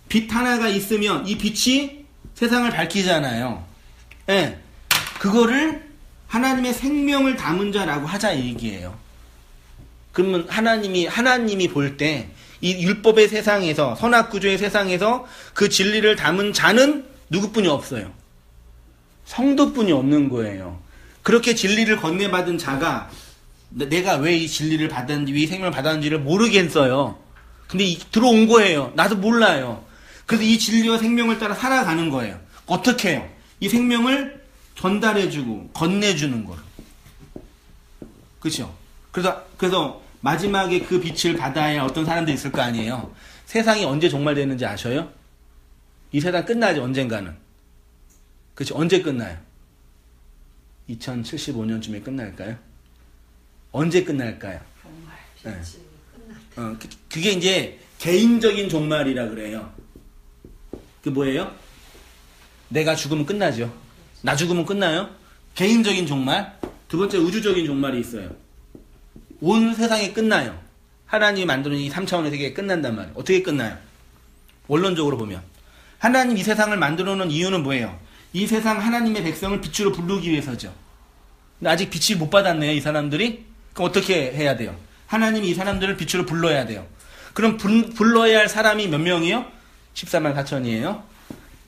빛 하나가 있으면 이 빛이 세상을 밝히잖아요. 예. 그거를 하나님의 생명을 담은 자라고 하자 얘기예요. 그러면 하나님이 볼 때 이 율법의 세상에서, 선악구조의 세상에서 그 진리를 담은 자는 누구뿐이 없어요. 성도뿐이 없는 거예요. 그렇게 진리를 건네받은 자가 내가 왜 이 진리를 받았는지, 이 생명을 받았는지를 모르겠어요. 근데 들어온 거예요. 나도 몰라요. 그래서 이 진리와 생명을 따라 살아가는 거예요. 어떻게 해요? 이 생명을 전달해주고 건네주는 거예요. 그렇죠? 그래서 마지막에 그 빛을 받아야 어떤 사람들이 있을 거 아니에요. 세상이 언제 종말되는지 아셔요? 이 세상 끝나죠, 언젠가는. 그렇죠? 언제 끝나요? 2075년쯤에 끝날까요? 언제 끝날까요? 정말 빛이 끝날 때. 그게 이제 개인적인 종말이라 그래요. 그 뭐예요? 내가 죽으면 끝나죠. 나 죽으면 끝나요? 개인적인 종말. 두 번째, 우주적인 종말이 있어요. 온 세상이 끝나요. 하나님이 만드는 이 3차원의 세계가 끝난단 말이에요. 어떻게 끝나요? 원론적으로 보면 하나님 이 세상을 만들어 놓은 이유는 뭐예요? 이 세상 하나님의 백성을 빛으로 부르기 위해서죠. 근데 아직 빛을 못 받았네요, 이 사람들이. 그럼 어떻게 해야 돼요? 하나님이 이 사람들을 빛으로 불러야 돼요. 그럼 불러야 할 사람이 몇 명이요? 14만 4천이에요.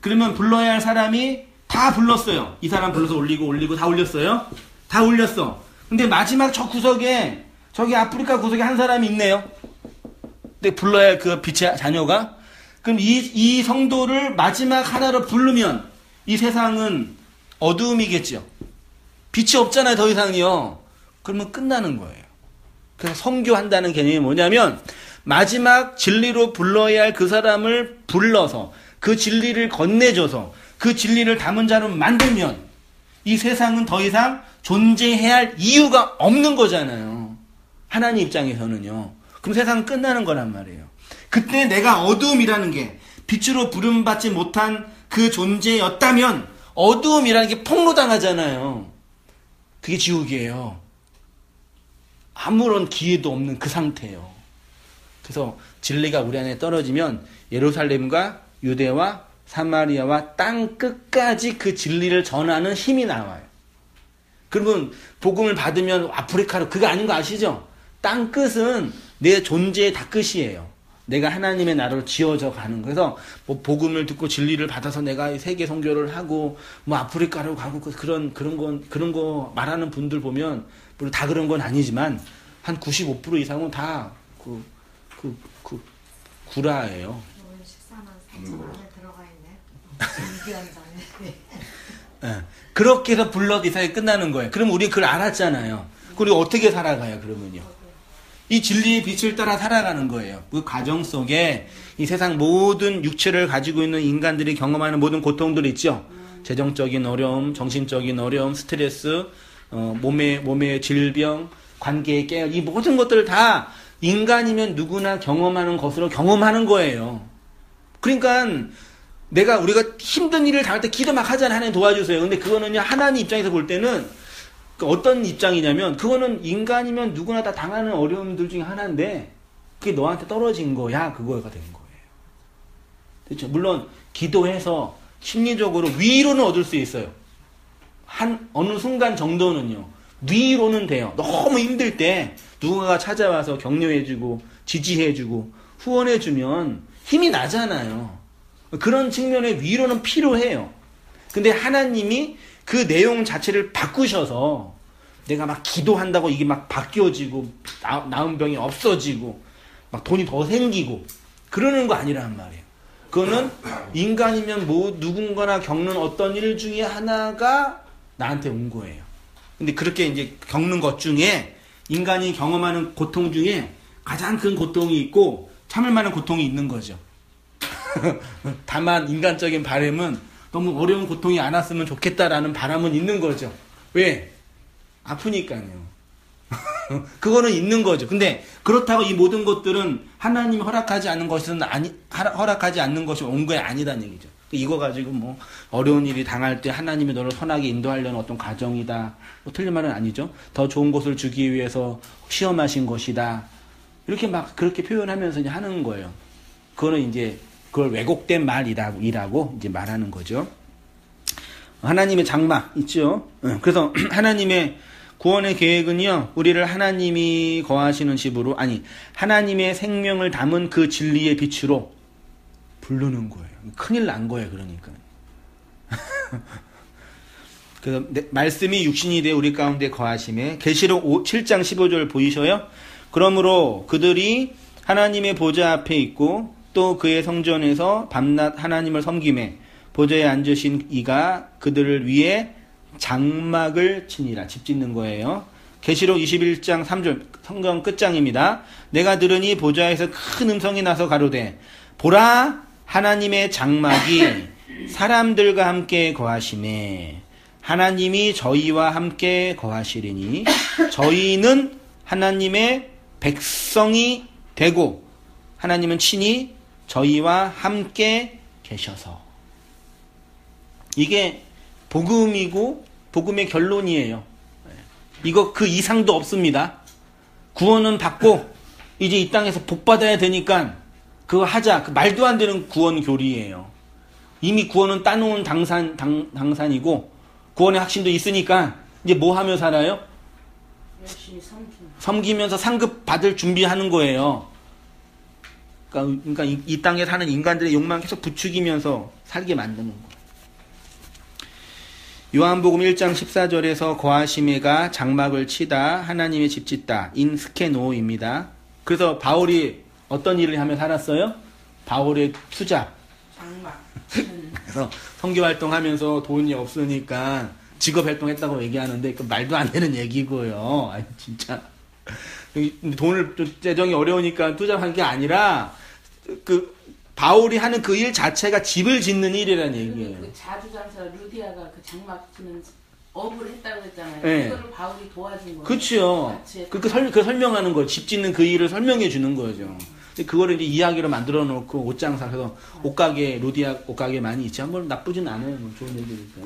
그러면 불러야 할 사람이 다 불렀어요. 이 사람 불러서 올리고 다 올렸어요. 다 올렸어. 근데 마지막 저 구석에, 저기 아프리카 구석에 한 사람이 있네요. 근데 불러야 할 그 빛의 자녀가. 그럼 이 성도를 마지막 하나로 부르면 이 세상은 어두움이겠죠. 빛이 없잖아요, 더 이상이요. 그러면 끝나는 거예요. 그래서 선교한다는 개념이 뭐냐면 마지막 진리로 불러야 할 그 사람을 불러서 그 진리를 건네줘서 그 진리를 담은 자로 만들면 이 세상은 더 이상 존재해야 할 이유가 없는 거잖아요. 하나님 입장에서는요. 그럼 세상은 끝나는 거란 말이에요. 그때 내가 어두움이라는 게 빛으로 부름받지 못한 그 존재였다면 어두움이라는 게 폭로당하잖아요. 그게 지옥이에요. 아무런 기회도 없는 그 상태예요. 그래서 진리가 우리 안에 떨어지면 예루살렘과 유대와 사마리아와 땅 끝까지 그 진리를 전하는 힘이 나와요. 그러면 복음을 받으면 아프리카로 그거 아닌 거 아시죠? 땅 끝은 내 존재의 다 끝이에요. 내가 하나님의 나라로 지어져 가는. 그래서 뭐 복음을 듣고 진리를 받아서 내가 세계 선교를 하고 뭐 아프리카로 가고 그런 거 말하는 분들 보면 물론 다 그런 건 아니지만 한 95% 이상은 다 구라예요. 오늘 14만 4천 안에 들어가 있네. 유기한자네. 네. 그렇게 해서 블러드 이사에 끝나는 거예요. 그럼 우리 그걸 알았잖아요. 그리고 어떻게 살아가요, 그러면요? 이 진리의 빛을 따라 살아가는 거예요. 그 과정 속에 이 세상 모든 육체를 가지고 있는 인간들이 경험하는 모든 고통들 있죠. 재정적인 어려움, 정신적인 어려움, 스트레스, 몸의 질병, 관계의 깨어, 이 모든 것들을 다 인간이면 누구나 경험하는 것으로 경험하는 거예요. 그러니까 우리가 힘든 일을 당할 때 기도 막 하잖아요. 하나님 도와주세요. 근데 그거는요, 하나님 입장에서 볼 때는 어떤 입장이냐면 그거는 인간이면 누구나 다 당하는 어려움들 중에 하나인데 그게 너한테 떨어진 거야. 그거가 된 거예요. 그렇죠? 물론 기도해서 심리적으로 위로는 얻을 수 있어요. 어느 순간 정도는요. 위로는 돼요. 너무 힘들 때 누군가가 찾아와서 격려해주고 지지해주고 후원해주면 힘이 나잖아요. 그런 측면의 위로는 필요해요. 근데 하나님이 그 내용 자체를 바꾸셔서 내가 막 기도한다고 이게 막 바뀌어지고 나은 병이 없어지고 막 돈이 더 생기고 그러는 거 아니란 말이에요. 그거는 인간이면 누군가나 겪는 어떤 일 중에 하나가 나한테 온 거예요. 근데 그렇게 이제 겪는 것 중에 인간이 경험하는 고통 중에 가장 큰 고통이 있고 참을 만한 고통이 있는 거죠. 다만 인간적인 바람은 너무 어려운 고통이 안 왔으면 좋겠다라는 바람은 있는 거죠. 왜? 아프니까요. 그거는 있는 거죠. 근데 그렇다고 이 모든 것들은 하나님이 허락하지 않는 것은 허락하지 않는 것이 온 거에 아니다는 얘기죠. 이거 가지고 뭐 어려운 일이 당할 때 하나님이 너를 선하게 인도하려는 어떤 과정이다. 뭐 틀린 말은 아니죠. 더 좋은 것을 주기 위해서 시험하신 것이다. 이렇게 막 그렇게 표현하면서 이제 하는 거예요. 그거는 이제 그걸 왜곡된 말이라고 이제 말하는 거죠. 하나님의 장막 있죠. 그래서 하나님의 구원의 계획은요, 우리를 하나님이 거하시는 집으로, 하나님의 생명을 담은 그 진리의 빛으로 부르는 거예요. 큰일 난 거예요, 그러니까. 그래서 말씀이 육신이 되어 우리 가운데 거하심에, 계시록 7장 15절 보이셔요? 그러므로 그들이 하나님의 보좌 앞에 있고 또 그의 성전에서 밤낮 하나님을 섬김에 보좌에 앉으신 이가 그들을 위해 장막을 치니라. 집 짓는 거예요. 계시록 21장 3절 성경 끝장입니다. 내가 들으니 보좌에서 큰 음성이 나서 가로되 보라 하나님의 장막이 사람들과 함께 거하시매 하나님이 저희와 함께 거하시리니 저희는 하나님의 백성이 되고 하나님은 친히 저희와 함께 계셔서. 이게 복음이고 복음의 결론이에요. 이거 그 이상도 없습니다. 구원은 받고 이제 이 땅에서 복 받아야 되니까 그거 하자. 그 말도 안 되는 구원 교리예요. 이미 구원은 따놓은 당산이고 구원의 확신도 있으니까 이제 뭐 하며 살아요? 열심히 섬기면서 상급 받을 준비하는 거예요. 그러니까 이 땅에 사는 인간들의 욕망 계속 부추기면서 살게 만드는 거예요. 요한복음 1장 14절에서 거하시메가 장막을 치다 하나님의 집 짓다 인 스케노입니다. 그래서 바울이 어떤 일을 하며 살았어요? 바울의 투잡. 장막. 그래서 선교 활동하면서 돈이 없으니까 직업 활동했다고 얘기하는데 그 말도 안 되는 얘기고요. 아니 진짜 돈을 좀 재정이 어려우니까 투잡한 게 아니라 그 바울이 하는 그 일 자체가 집을 짓는 일이라는 얘기예요. 그 자주장사 루디아가 그 장막 짓는 업을 했다고 했잖아요. 네. 그거를 바울이 도와준 거예요. 그렇죠. 그 설명하는 거, 집 짓는 그 일을 설명해 주는 거죠. 그거를 이제 이야기로 만들어 놓고 옷장사 그래서 옷가게 루디아 옷가게 많이 있지. 한번 나쁘진 않아요. 뭐 좋은 얘기니까.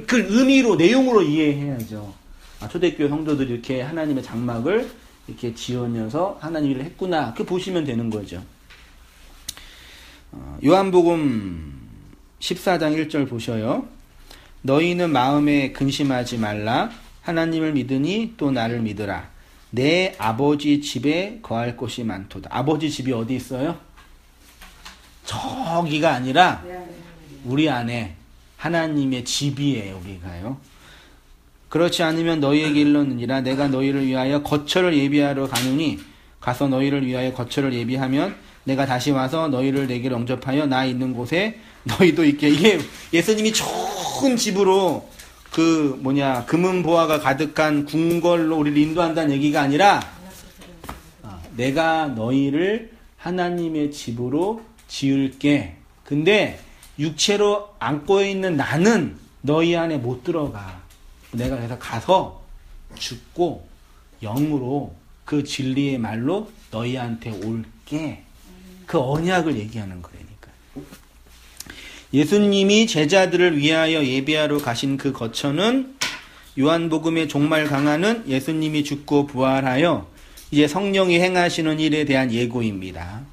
그 의미로 내용으로 이해해야죠. 초대교회 성도들이 이렇게 하나님의 장막을 이렇게 지으면서 하나님 일을 했구나. 그렇게 보시면 되는 거죠. 요한복음 14장 1절 보셔요. 너희는 마음에 근심하지 말라. 하나님을 믿으니 또 나를 믿으라. 내 아버지 집에 거할 곳이 많도다. 아버지 집이 어디 있어요? 저기가 아니라 우리 안에 하나님의 집이에요. 우리가요. 그렇지 않으면 너희에게 일렀느니라. 내가 너희를 위하여 거처를 예비하러 가노니 가서 너희를 위하여 거처를 예비하면 내가 다시 와서 너희를 내게로 영접하여 나 있는 곳에 너희도 있게. 이게 예수님이 좋은 집으로 금은보화가 가득한 궁궐로 우리를 인도한다는 얘기가 아니라 내가 너희를 하나님의 집으로 지을게. 근데 육체로 안고 있는 나는 너희 안에 못 들어가. 내가 그래서 가서 죽고 영으로 그 진리의 말로 너희한테 올게. 그 언약을 얘기하는 거라니까. 예수님이 제자들을 위하여 예비하러 가신 그 거처는 요한복음의 종말 강화는 예수님이 죽고 부활하여 이제 성령이 행하시는 일에 대한 예고입니다.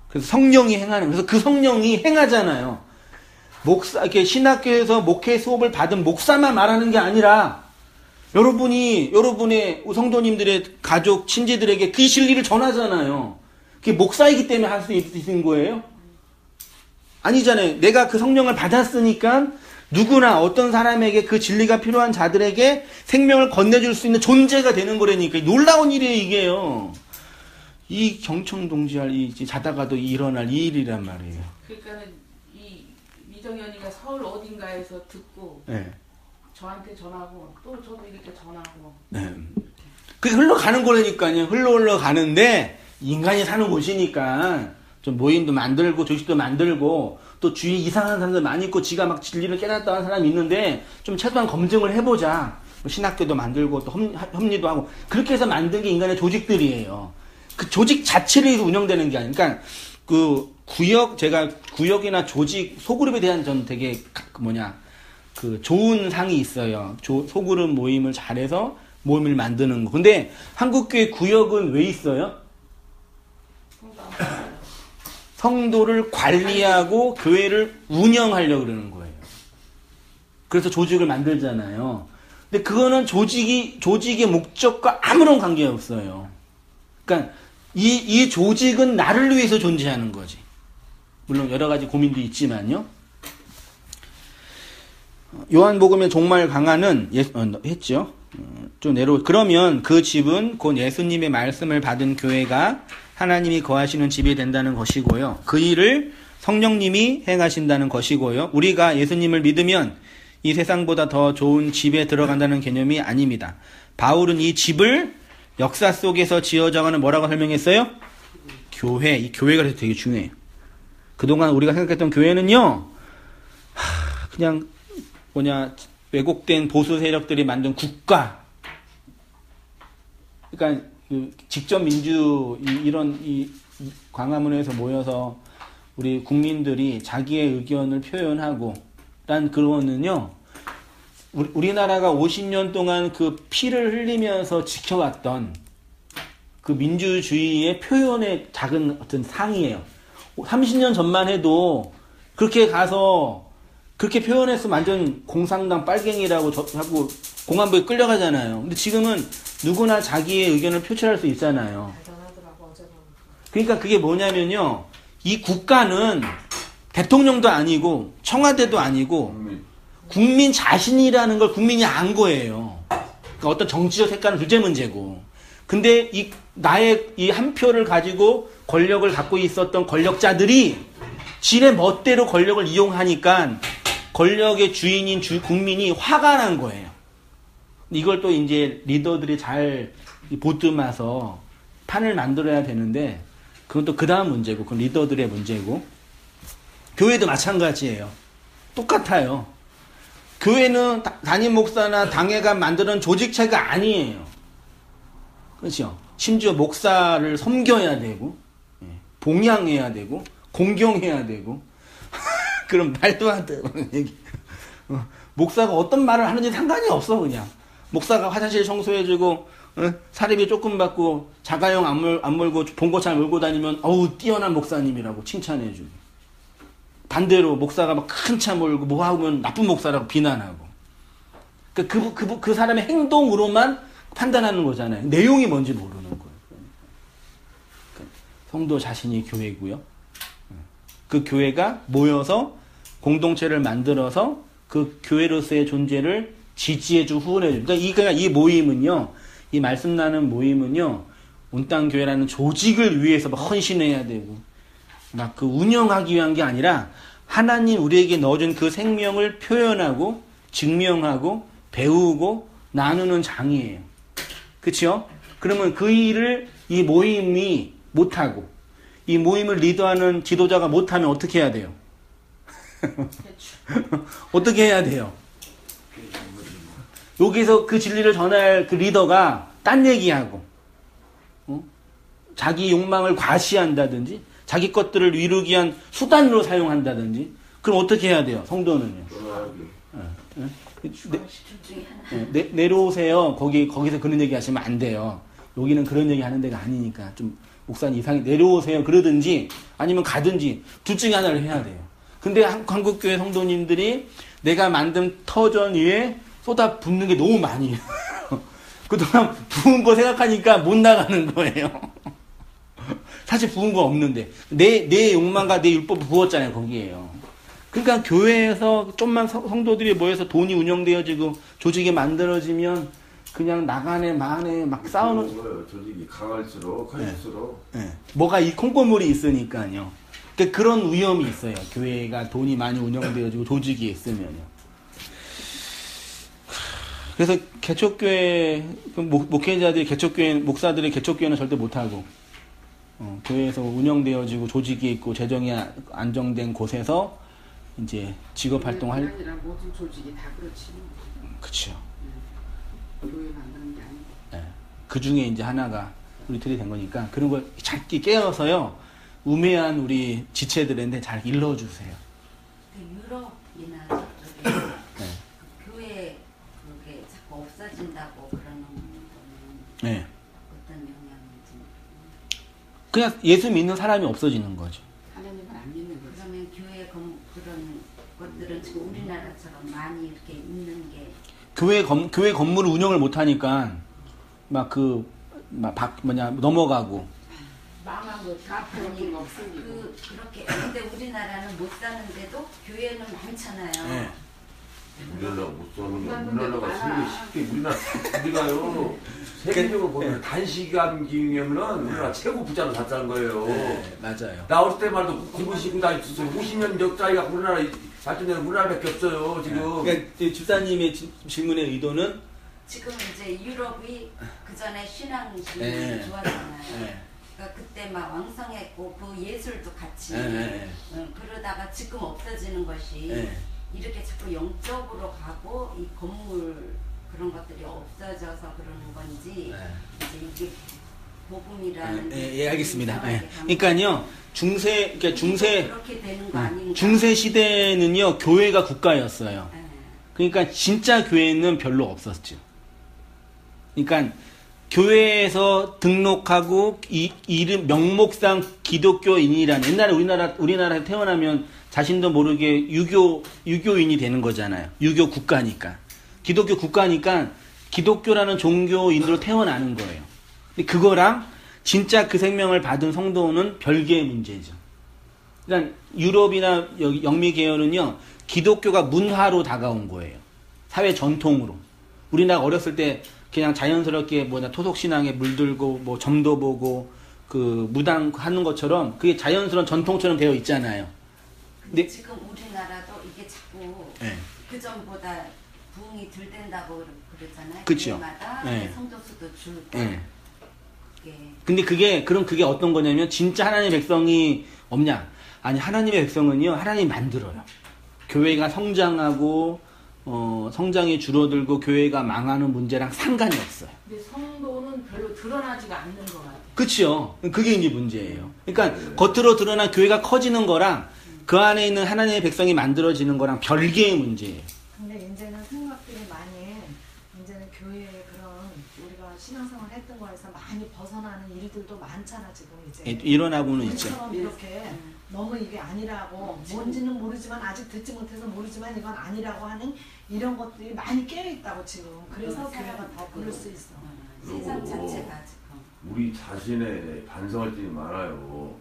그래서 성령이 행하는, 그래서 그 성령이 행하잖아요. 이렇게 신학교에서 목회 수업을 받은 목사만 말하는 게 아니라 여러분의 성도님들의 가족, 친지들에게 그 진리를 전하잖아요. 그게 목사이기 때문에 할 수 있는 거예요? 아니잖아요. 내가 그 성령을 받았으니까 누구나 어떤 사람에게 그 진리가 필요한 자들에게 생명을 건네줄 수 있는 존재가 되는 거라니까. 놀라운 일이에요, 이게요. 이 경청동지할 자다가도 일어날 이 일이란 말이에요. 그러니까는 이 미정연이가 서울 어딘가에서 듣고 네. 저한테 전하고 또 저도 이렇게 전하고. 네. 그게 흘러가는 거라니까요. 흘러가는데 인간이 사는 곳이니까 좀 모임도 만들고 조직도 만들고 또 주위 이상한 사람들 많이 있고 지가 막 진리를 깨닫다 하는 사람이 있는데 좀 최소한 검증을 해보자. 신학교도 만들고 또 협리도 하고 그렇게 해서 만든 게 인간의 조직들이에요. 그 조직 자체를 위해서 운영되는 게 아니니까 그 제가 구역이나 조직 소그룹에 대한 전 되게 좋은 상이 있어요. 소그룹 모임을 잘해서 모임을 만드는 거. 근데 한국교회 구역은 왜 있어요? 성도를 관리하고 교회를 운영하려고 그러는 거예요. 그래서 조직을 만들잖아요. 근데 그거는 조직의 목적과 아무런 관계가 없어요. 그러니까 이 조직은 나를 위해서 존재하는 거지. 물론 여러 가지 고민도 있지만요. 요한복음의 종말 강화는 했죠. 좀 그러면 그 집은 곧 예수님의 말씀을 받은 교회가 하나님이 거하시는 집이 된다는 것이고요. 그 일을 성령님이 행하신다는 것이고요. 우리가 예수님을 믿으면 이 세상보다 더 좋은 집에 들어간다는 개념이 아닙니다. 바울은 이 집을 역사 속에서 지어져가는 뭐라고 설명했어요? 교회. 이 교회가 그래서 되게 중요해요. 그동안 우리가 생각했던 교회는요, 그냥 왜곡된 보수 세력들이 만든 국가. 그러니까 직접 민주 이런 광화문에서 모여서 우리 국민들이 자기의 의견을 표현하고 란 그거는요. 우리나라가 50년 동안 그 피를 흘리면서 지켜왔던 그 민주주의의 표현의 작은 어떤 상이에요. 30년 전만 해도 그렇게 가서 그렇게 표현했으면 완전 공산당 빨갱이라고 하고 공안부에 끌려가잖아요. 근데 지금은 누구나 자기의 의견을 표출할 수 있잖아요. 대단하더라고 어제 보니까. 그러니까 그게 뭐냐면요. 이 국가는 대통령도 아니고 청와대도 아니고 국민 자신이라는 걸 국민이 안 거예요. 그러니까 어떤 정치적 색깔은 둘째 문제고. 근데 나의 이 한 표를 가지고 권력을 갖고 있었던 권력자들이 지네 멋대로 권력을 이용하니까 권력의 주인인 국민이 화가 난 거예요. 이걸 또 이제 리더들이 잘 보듬어서 판을 만들어야 되는데 그건 또 그 다음 문제고 그건 리더들의 문제고 교회도 마찬가지예요. 똑같아요. 교회는 담임 목사나 당회가 만드는 조직체가 아니에요. 그렇죠? 심지어 목사를 섬겨야 되고 봉양해야 되고 공경해야 되고 그럼 말도 안 되는 얘기. 목사가 어떤 말을 하는지 상관이 없어 그냥. 목사가 화장실 청소해주고 사례비 조금 받고 자가용 안 몰고 봉고차 몰고 다니면 어우 뛰어난 목사님이라고 칭찬해주고 반대로 목사가 막 큰 차 몰고 뭐 하면 나쁜 목사라고 비난하고 그 사람의 행동으로만 판단하는 거잖아요. 내용이 뭔지 모르는 거예요. 그러니까 성도 자신이 교회고요. 그 교회가 모여서 공동체를 만들어서 그 교회로서의 존재를 지지해주고 후원해주고 그러니까 이 모임은요. 이 말씀 나는 모임은요. 온땅교회라는 조직을 위해서 막 헌신해야 되고 막 그 운영하기 위한 게 아니라 하나님 우리에게 넣어준 그 생명을 표현하고 증명하고 배우고 나누는 장이에요. 그렇죠? 그러면 그 일을 이 모임이 못하고 이 모임을 리더하는 지도자가 못하면 어떻게 해야 돼요? 어떻게 해야 돼요? 여기서 그 진리를 전할 그 리더가 딴 얘기하고 자기 욕망을 과시한다든지 자기 것들을 이루기 위한 수단으로 사용한다든지 그럼 어떻게 해야 돼요? 성도는요. 내려오세요. 거기서 그런 얘기 하시면 안 돼요. 여기는 그런 얘기 하는 데가 아니니까 좀 목사님 이상해 내려오세요. 그러든지 아니면 가든지 둘 중에 하나를 해야 돼요. 근데 한국교회 성도님들이 내가 만든 터전 위에 쏟아 붓는 게 너무 많이 해요. 그동안 부은 거 생각하니까 못 나가는 거예요. 사실 부은 거 없는데 내 욕망과 내 율법을 부었잖아요. 거기에요. 그러니까 교회에서 좀만 성도들이 모여서 돈이 운영되어지고 조직이 만들어지면 그냥 나간에 만에 막 싸우는 거예요. 조직이 강할수록 커질수록 뭐가 이 콩고물이 있으니까요. 그러니까 그런 위험이 있어요. 교회가 돈이 많이 운영되어지고 조직이 있으면요. 그래서 개척교회 목회자들이 개척교회 목사들이 개척교회는 절대 못하고 교회에서 운영되어지고 조직이 있고 재정이 안정된 곳에서 이제 직업 활동할 모든 조직이 다 그렇지. 그렇죠. 교회 만드는 게 아니고. 네. 그 중에 이제 하나가 우리 틀이 된 거니까 그런 걸 잘 깨어서요. 우매한 우리 지체들한테 잘 일러주세요. 유럽이나 네. 교회 그게 자꾸 없어진다고 그러는 거는 네. 어떤 영향인지. 그냥 예수 믿는 사람이 없어지는 거죠. 하나님을 안 믿는 거지. 그러면 교회 그런 것들은 지금 우리나라처럼 많이 이렇게 있는 게 교회 건물을 운영을 못 하니까 넘어가고 망한 거 다 그런 거 없으니까. 그렇게 근데 우리나라는 못 사는데도 교회는 많잖아요. 네. 우리나라 못 사는 거 우리나라가 쉽게 우리가요 세계적으로 보면 단시간 기념이면 우리나라 최고 부자로 샀다는 거예요. 네, 맞아요. 나 어릴 때 말도 공부시고 다 있었어요. 50년 역사가 우리나라 발전된 우리나라밖에 없어요 지금. 그러니까 집사님의 질문의 의도는 지금 이제 유럽이 그 전에 신앙심이 네. 좋았잖아요. 네. 그러니까 그때 막 왕성했고 그 예술도 같이 네. 그러다가 지금 없어지는 것이 네. 이렇게 자꾸 영적으로 가고 이 건물 그런 것들이 없어져서 그러는 건지 이제 이게 복음이라는 예, 알겠습니다. 그러니까요 그렇게 되는 거 아닌가? 중세 시대는요 교회가 국가였어요. 네. 그러니까 진짜 교회는 별로 없었죠. 그러니까 교회에서 등록하고 이름 명목상 기독교인이라는 옛날에 우리나라에 태어나면 자신도 모르게 유교인이 되는 거잖아요. 유교 국가니까. 기독교 국가니까 기독교라는 종교인으로 태어나는 거예요. 근데 그거랑 진짜 그 생명을 받은 성도는 별개의 문제죠. 그러니까 유럽이나 영미 계열은요, 기독교가 문화로 다가온 거예요. 사회 전통으로. 우리나라 어렸을 때 그냥 자연스럽게 토속 신앙에 물들고 뭐 점도 보고 그 무당 하는 것처럼 그게 자연스러운 전통처럼 되어 있잖아요. 근데 지금 우리나라도 이게 자꾸 네. 그 전보다 부흥이 덜 된다고 그러잖아요. 그쵸. 교회마다 네. 성도 수도 줄고. 네. 그게 근데 그게 어떤 거냐면 진짜 하나님의 백성이 없냐? 아니, 하나님의 백성은요, 하나님이 만들어요. 교회가 성장하고 성장이 줄어들고 교회가 망하는 문제랑 상관이 없어요. 근데 성도는 별로 드러나지가 않는 것 같아요. 그렇죠. 그게 이제 문제예요. 그러니까 겉으로 드러난 교회가 커지는 거랑 그 안에 있는 하나님의 백성이 만들어지는 거랑 별개의 문제예요. 근데 이제는 생각들이 많이 이제는 교회에 그런 우리가 신앙생활 했던 거에서 많이 벗어나는 일들도 많잖아 지금 이제. 일어나고는 있죠. 우리처럼 이렇게 너무 이게 아니라고 뭔지는 모르지만 아직 듣지 못해서 모르지만 이건 아니라고 하는 이런 것들이 많이 깨어 있다고 지금. 그래서 교회가 더 부를 수 있어. 세상 자체가 지금. 우리 자신의 반성할 점이 많아요.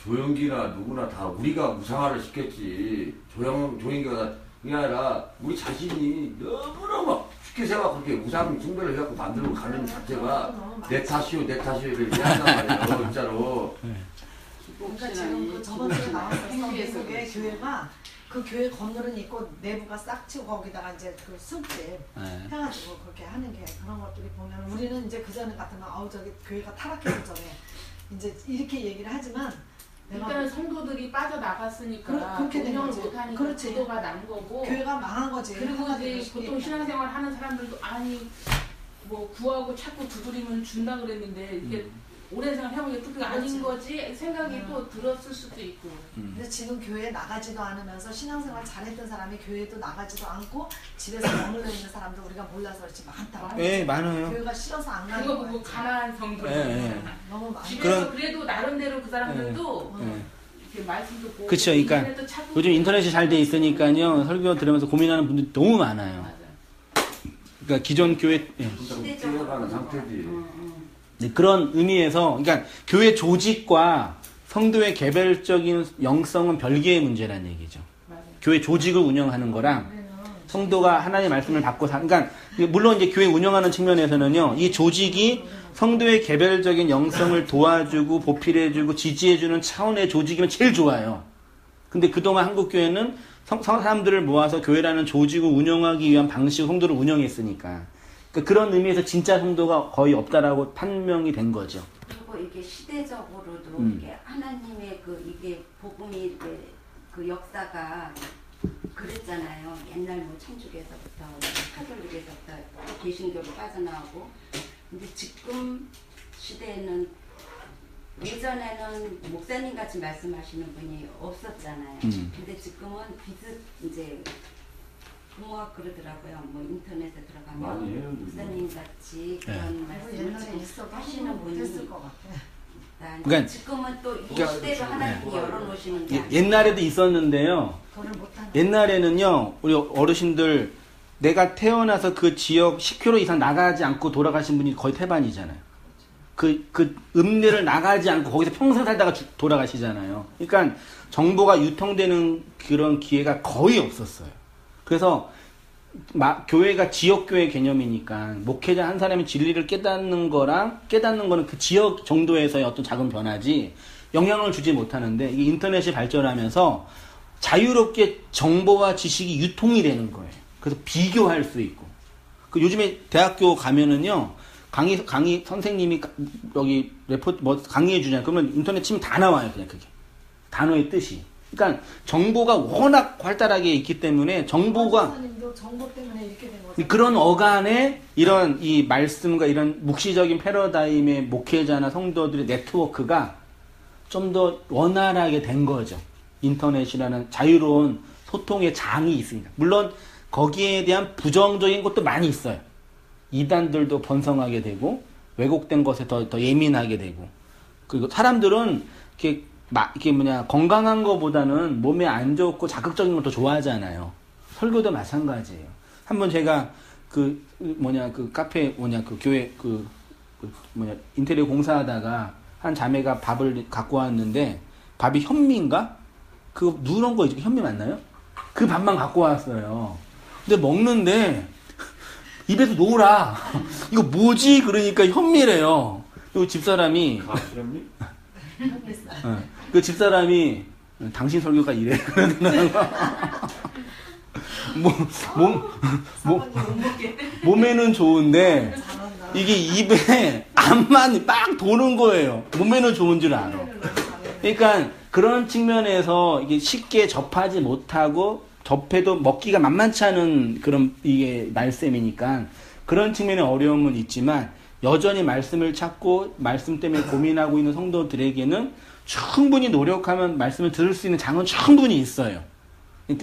조영기나 누구나 다 우리가 무상화를 시켰지. 조영기가 그게 아니라 우리 자신이 너무너무 쉽게 생각 그렇게 우상 숭배를 해갖고 만들고 가는 자체가 내 탓이요 이렇게 한단 말이에요. 진짜로. 그러니까 지금 그 저번주에 나왔었어. 미국의 교회가 그 교회 건물은 있고 내부가 싹치고 거기다가 이제 그 술집 해가지고 그렇게 하는 게 그런 것들이 보면 우리는 이제 그 전에 같으면 아우 저기 교회가 타락해서 저래 이제 이렇게 얘기를 하지만 일단은 성도들이 빠져나갔으니까 그렇게 된 운영을 거지. 못하니까 그렇지. 제도가 난 거고 교회가 망한 거지. 그리고 이제 보통 신앙생활 하는 사람들도 아니 뭐 구하고 자꾸 두드리면 준다 그랬는데 이게 오랜 생활 해보니까 또 그게 아닌 거지 생각이 또 들었을 수도 있고. 근데 지금 교회에 나가지도 않으면서 신앙생활 잘했던 사람이 교회도 나가지도 않고 집에서 머물러 있는 사람도 우리가 몰라서 그렇지 많다. 네, 많아요. 교회가 싫어서 안 가는 그거 거야. 보고 가난한 성도. 너무 많아. 집에서 그래도 나름대로 그 사람들도 이렇게 말씀도 보고. 그쵸. 그러니까 인터넷도 찾고 요즘 인터넷이 잘 돼 있으니까요. 설교 들으면서 고민하는 분들이 너무 많아요. 맞아. 그러니까 기존 교회 뛰어가는 상태지. 네, 그런 의미에서 그러니까 교회 조직과 성도의 개별적인 영성은 별개의 문제라는 얘기죠. 맞아. 교회 조직을 운영하는 거랑 성도가 하나님의 말씀을 받고 그러니까 물론 이제 교회 운영하는 측면에서는요. 이 조직이 성도의 개별적인 영성을 도와주고 보필해주고 지지해주는 차원의 조직이면 제일 좋아요. 근데 그동안 한국 교회는 사람들을 모아서 교회라는 조직을 운영하기 위한 방식으로 성도를 운영했으니까 그러니까 그런 의미에서 진짜 성도가 거의 없다라고 판명이 된 거죠. 그리고 이게 시대적으로도 이게 하나님의 이게 복음이 이렇게 그 역사가 그랬잖아요. 옛날 뭐 천주교에서부터 카톨릭에서부터 개신교로 빠져나오고 근데 지금 시대에는 예전에는 목사님 같이 말씀하시는 분이 없었잖아요. 근데 지금은 이제 부모가 그러더라고요. 뭐 인터넷에 들어가면 목사님 같이 그런 말씀을 옛날에 있어도 하시는 분이 못했을 것 같아. 그러니까 지금은 또 이 시대로 하나님이 열어놓으시는 게 옛날에도 있었는데요. 옛날에는요. 우리 어르신들 내가 태어나서 그 지역 10km 이상 나가지 않고 돌아가신 분이 거의 태반이잖아요. 그 읍내를 나가지 않고 거기서 평생 살다가 돌아가시잖아요. 그러니까 정보가 유통되는 그런 기회가 거의 없었어요. 그래서 교회가 지역교회 개념이니까 목회자 한 사람이 진리를 깨닫는 거는 그 지역 정도에서의 어떤 작은 변화지 영향을 주지 못하는데 이게 인터넷이 발전하면서 자유롭게 정보와 지식이 유통이 되는 거예요. 그래서 비교할 수 있고. 요즘에 대학교 가면은요, 강의 선생님이 여기 강의해 주잖아요. 그러면 인터넷 치면 다 나와요. 그냥 그게. 단어의 뜻이. 그러니까 정보가 워낙 활달하게 있기 때문에 정보가 정보 때문에 이렇게 된 거죠. 그런 어간에 이런 이 말씀과 이런 묵시적인 패러다임의 목회자나 성도들의 네트워크가 좀 더 원활하게 된 거죠. 인터넷이라는 자유로운 소통의 장이 있습니다. 물론 거기에 대한 부정적인 것도 많이 있어요. 이단들도 번성하게 되고 왜곡된 것에 더 예민하게 되고. 그리고 사람들은 이렇게 건강한 거보다는 몸에 안 좋고 자극적인 걸 더 좋아하잖아요. 설교도 마찬가지예요. 한번 제가 그 카페 그 교회 인테리어 공사하다가 한 자매가 밥을 갖고 왔는데 밥이 현미인가? 그거 누런 거 있죠? 현미 맞나요? 그 밥만 갖고 왔어요. 근데 먹는데 입에서 녹으라. 이거 뭐지? 그러니까 현미래요. 그 집사람이 그 집사람이 당신 설교가 이래. 몸에는 좋은데 이게 입에 암만 빡 도는 거예요. 몸에는 좋은 줄 알아. 그러니까 그런 측면에서 이게 쉽게 접하지 못하고 접해도 먹기가 만만치 않은 그런 이게 말씀이니까 그런 측면의 어려움은 있지만 여전히 말씀을 찾고 말씀 때문에 고민하고 있는 성도들에게는 충분히 노력하면 말씀을 들을 수 있는 장은 충분히 있어요.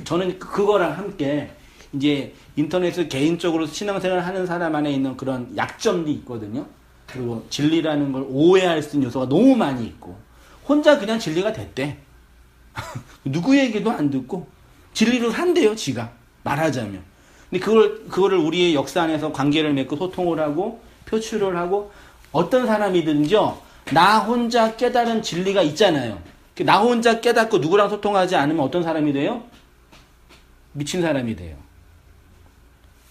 저는 그거랑 함께 이제 인터넷을 개인적으로 신앙생활을 하는 사람 안에 있는 그런 약점도 있거든요. 그리고 진리라는 걸 오해할 수 있는 요소가 너무 많이 있고 혼자 그냥 진리가 됐대. 누구 얘기도 안 듣고 진리로 산대요, 지가. 말하자면. 근데 그거를 우리의 역사 안에서 관계를 맺고 소통을 하고 표출을 하고 어떤 사람이든지요. 나 혼자 깨달은 진리가 있잖아요. 나 혼자 깨닫고 누구랑 소통하지 않으면 어떤 사람이 돼요? 미친 사람이 돼요.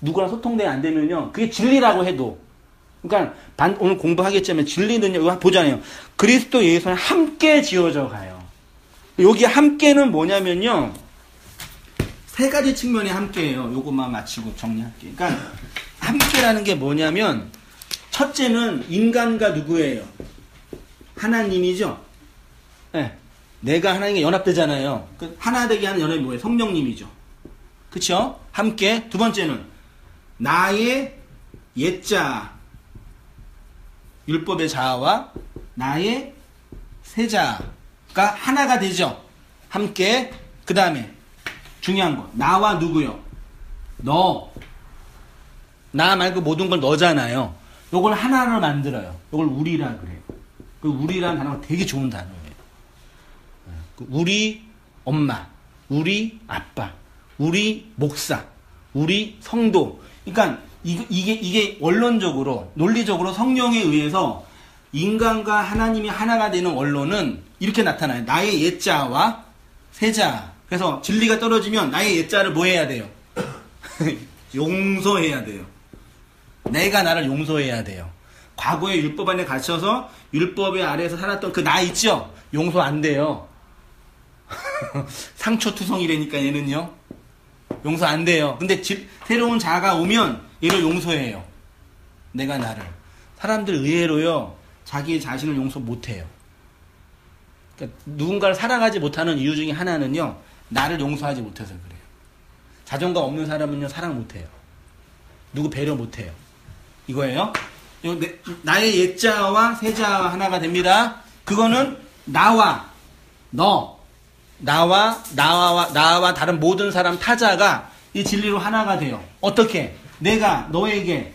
누구랑 소통이 안 되면요. 그게 진리라고 해도. 그러니까 오늘 공부하겠지만 진리는요. 이거 보잖아요. 그리스도 예수는 함께 지어져 가요. 여기 함께는 뭐냐면요. 세 가지 측면의 함께예요. 요것만 마치고 정리할게요. 그러니까 함께라는 게 뭐냐면 첫째는 인간과 누구예요? 하나님이죠. 네. 내가 하나님과 연합되잖아요. 그 하나 되게 하는 연합이 뭐예요? 성령님이죠. 그쵸? 함께. 두 번째는 나의 옛자 율법의 자아와 나의 세자가 하나가 되죠. 함께. 그 다음에 중요한 거 나와 누구요? 너. 나 말고 모든 걸 너잖아요. 요걸 하나로 만들어요. 요걸 우리라 그래요. 그 우리라는 단어가 되게 좋은 단어예요. 우리 엄마, 우리 아빠, 우리 목사, 우리 성도. 그러니까 이게 원론적으로 논리적으로 성령에 의해서 인간과 하나님이 하나가 되는 원론은 이렇게 나타나요. 나의 옛자와 세자. 그래서 진리가 떨어지면 나의 옛자를 뭐 해야 돼요? 용서해야 돼요. 내가 나를 용서해야 돼요. 과거의 율법 안에 갇혀서 율법의 아래에서 살았던 그 나 있죠? 용서 안 돼요. 상처투성이라니까 얘는요. 용서 안 돼요. 근데 새로운 자가 오면 얘를 용서해요. 내가 나를. 사람들 의외로요. 자기 자신을 용서 못해요. 그러니까 누군가를 사랑하지 못하는 이유 중에 하나는요. 나를 용서하지 못해서 그래요. 자존감 없는 사람은요. 사랑 못해요. 누구 배려 못해요. 이거예요. 나의 옛자와 세자와 하나가 됩니다. 그거는 나와 너 나와 다른 모든 사람 타자가 이 진리로 하나가 돼요. 어떻게? 내가 너에게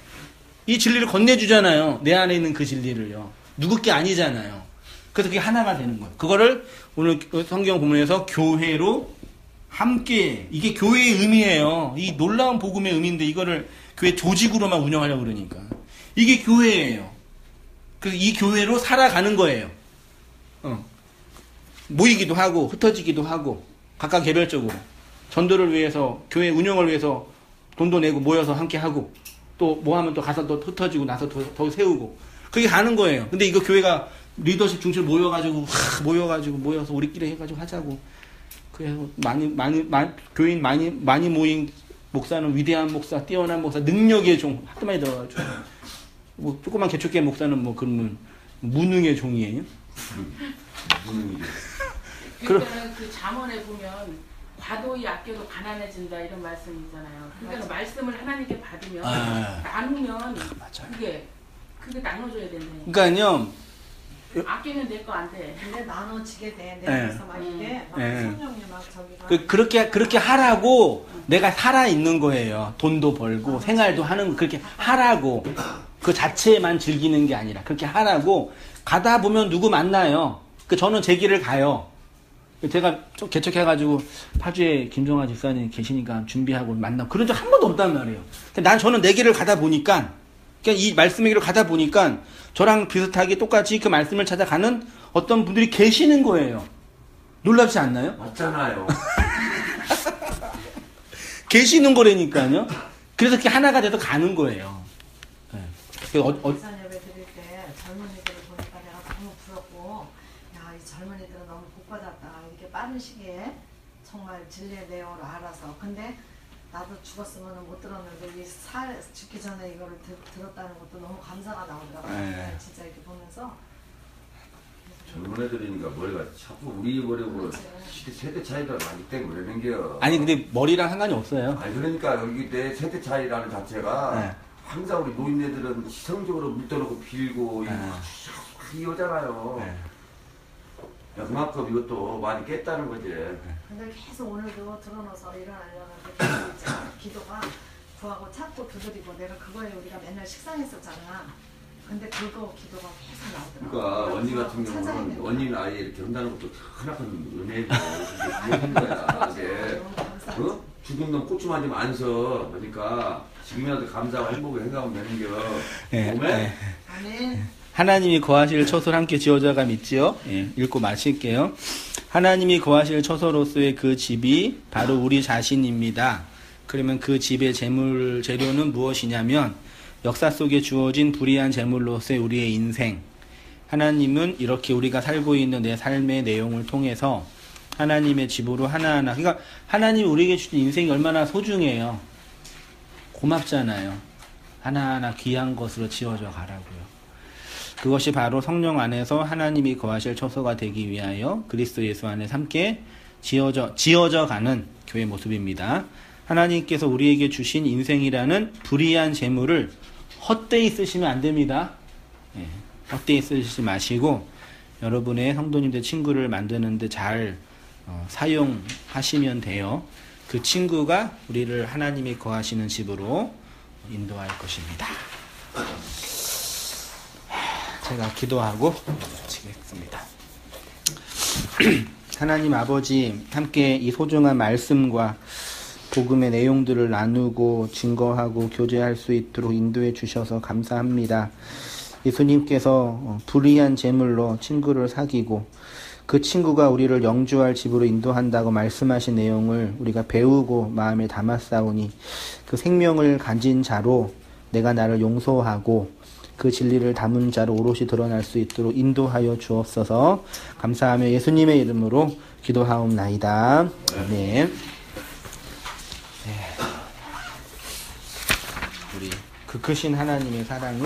이 진리를 건네주잖아요. 내 안에 있는 그 진리를요. 누구 게 아니잖아요. 그래서 그게 하나가 되는 거예요. 그거를 오늘 성경 본문에서 교회로 함께, 이게 교회의 의미예요. 이 놀라운 복음의 의미인데 이거를 교회 조직으로만 운영하려고 그러니까. 이게 교회예요. 그래서 이 교회로 살아가는 거예요. 모이기도 하고 흩어지기도 하고 각각 개별적으로 전도를 위해서 교회 운영을 위해서 돈도 내고 모여서 함께 하고 또 뭐 하면 또 가서 또 흩어지고 나서 더 세우고 그게 가는 거예요. 근데 이거 교회가 리더십 중심 모여서 우리끼리 해가지고 하자고. 그래서 교인 많이 모인 목사는 위대한 목사, 뛰어난 목사, 능력의 종 하도 많이 들어가지고 뭐 조그만 개척교회 목사는 뭐 그러면 무능의 종이에요. 그러니까 그 잠언에 보면 과도히 아껴도 가난해진다 이런 말씀이 있잖아요. 그러니까 말씀을 하나님께 받으면 나누면 그게 나눠줘야 된다니까. 그러니까요. 아끼면 내 거 안 돼. 근데 나눠지게 돼. 내 안에서 막 이게 막 성령이 막 저기가 그렇게 하라고 내가 살아 있는 거예요. 돈도 벌고 생활도 하는 거 그렇게 하라고. 그 자체만 즐기는 게 아니라 그렇게 하라고 가다 보면 누구 만나요. 저는 제 길을 가요. 제가 좀 개척해가지고 파주에 김종환 집사님 계시니까 준비하고 만나고 그런 적 한 번도 없단 말이에요. 저는 내 길을 가다 보니까 그냥 이 말씀의 길을 가다 보니까 저랑 비슷하게 똑같이 그 말씀을 찾아가는 어떤 분들이 계시는 거예요. 놀랍지 않나요? 맞잖아요. 계시는 거라니까요. 그래서 그게 하나가 돼서 가는 거예요. 네. 부산 예배 드릴 때 젊은이들을 보니까 내가 너무 부럽고, 야, 이 젊은이들은 너무 복받았다. 이렇게 빠른 시기에 정말 진리의 내용을 알아서. 근데 나도 죽었으면 못 들었는데 이 죽기 전에 이거를 들었다는 것도 너무 감사가 나오더라고요. 네. 진짜 이렇게 보면서. 젊은 애들이니까 머리가 자꾸 우리 머리하고 세대 차이가 많이 때문에 그러는 게요. 아니 근데 머리랑 상관이 없어요. 아니 그러니까 여기 내 세대 차이라는 자체가 네. 항상 우리 노인네들은 시성적으로 물떠놓고 빌고 이거잖아요. 네. 야, 그만큼 이것도 많이 깼다는 거지. 근데 계속 오늘도 들어놓아서 일어나려는 기도가 구하고 찾고 두드리고 내가 그거에 우리가 맨날 식상했었잖아. 근데 그거 기도가 계속 나오더라고. 그러니까 언니 같은 경우는 언니는 아예 이렇게 한다는 것도 크나큰 은혜고 이게 거야. 이게 어? 죽은 놈 고추 맞으면 안 서. 그러니까 지금이라도 감사하고 행복을 생각하면 되는 게. 네, 몸에 아멘. 하나님이 거하실 처소를 함께 지어져가 믿지요. 예, 읽고 마칠게요. 하나님이 거하실 처소로서의 그 집이 바로 우리 자신입니다. 그러면 그 집의 재료는 무엇이냐면 역사 속에 주어진 불의한 재물로서의 우리의 인생. 하나님은 이렇게 우리가 살고 있는 내 삶의 내용을 통해서 하나님의 집으로 하나하나, 그러니까 하나님이 우리에게 주신 인생이 얼마나 소중해요. 고맙잖아요. 하나하나 귀한 것으로 지어져 가라고요. 그것이 바로 성령 안에서 하나님이 거하실 처소가 되기 위하여 그리스도 예수 안에 함께 지어져 가는 교회 모습입니다. 하나님께서 우리에게 주신 인생이라는 불의한 재물을 헛되이 쓰시면 안 됩니다. 예, 헛되이 쓰시지 마시고 여러분의 성도님들 친구를 만드는데 잘 사용하시면 돼요. 그 친구가 우리를 하나님이 거하시는 집으로 인도할 것입니다. 제가 기도하고 마치겠습니다. 하나님 아버지, 함께 이 소중한 말씀과 복음의 내용들을 나누고 증거하고 교제할 수 있도록 인도해 주셔서 감사합니다. 예수님께서 불의한 재물로 친구를 사귀고 그 친구가 우리를 영주할 집으로 인도한다고 말씀하신 내용을 우리가 배우고 마음에 담았사오니 그 생명을 가진 자로 내가 나를 용서하고 그 진리를 담은 자로 오롯이 드러날 수 있도록 인도하여 주옵소서. 감사하며 예수님의 이름으로 기도하옵나이다. 아멘. 우리 그 크신 하나님의 사랑요.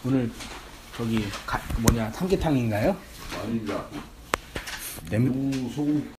오늘 저기 삼계탕인가요? 아닙니다. 소금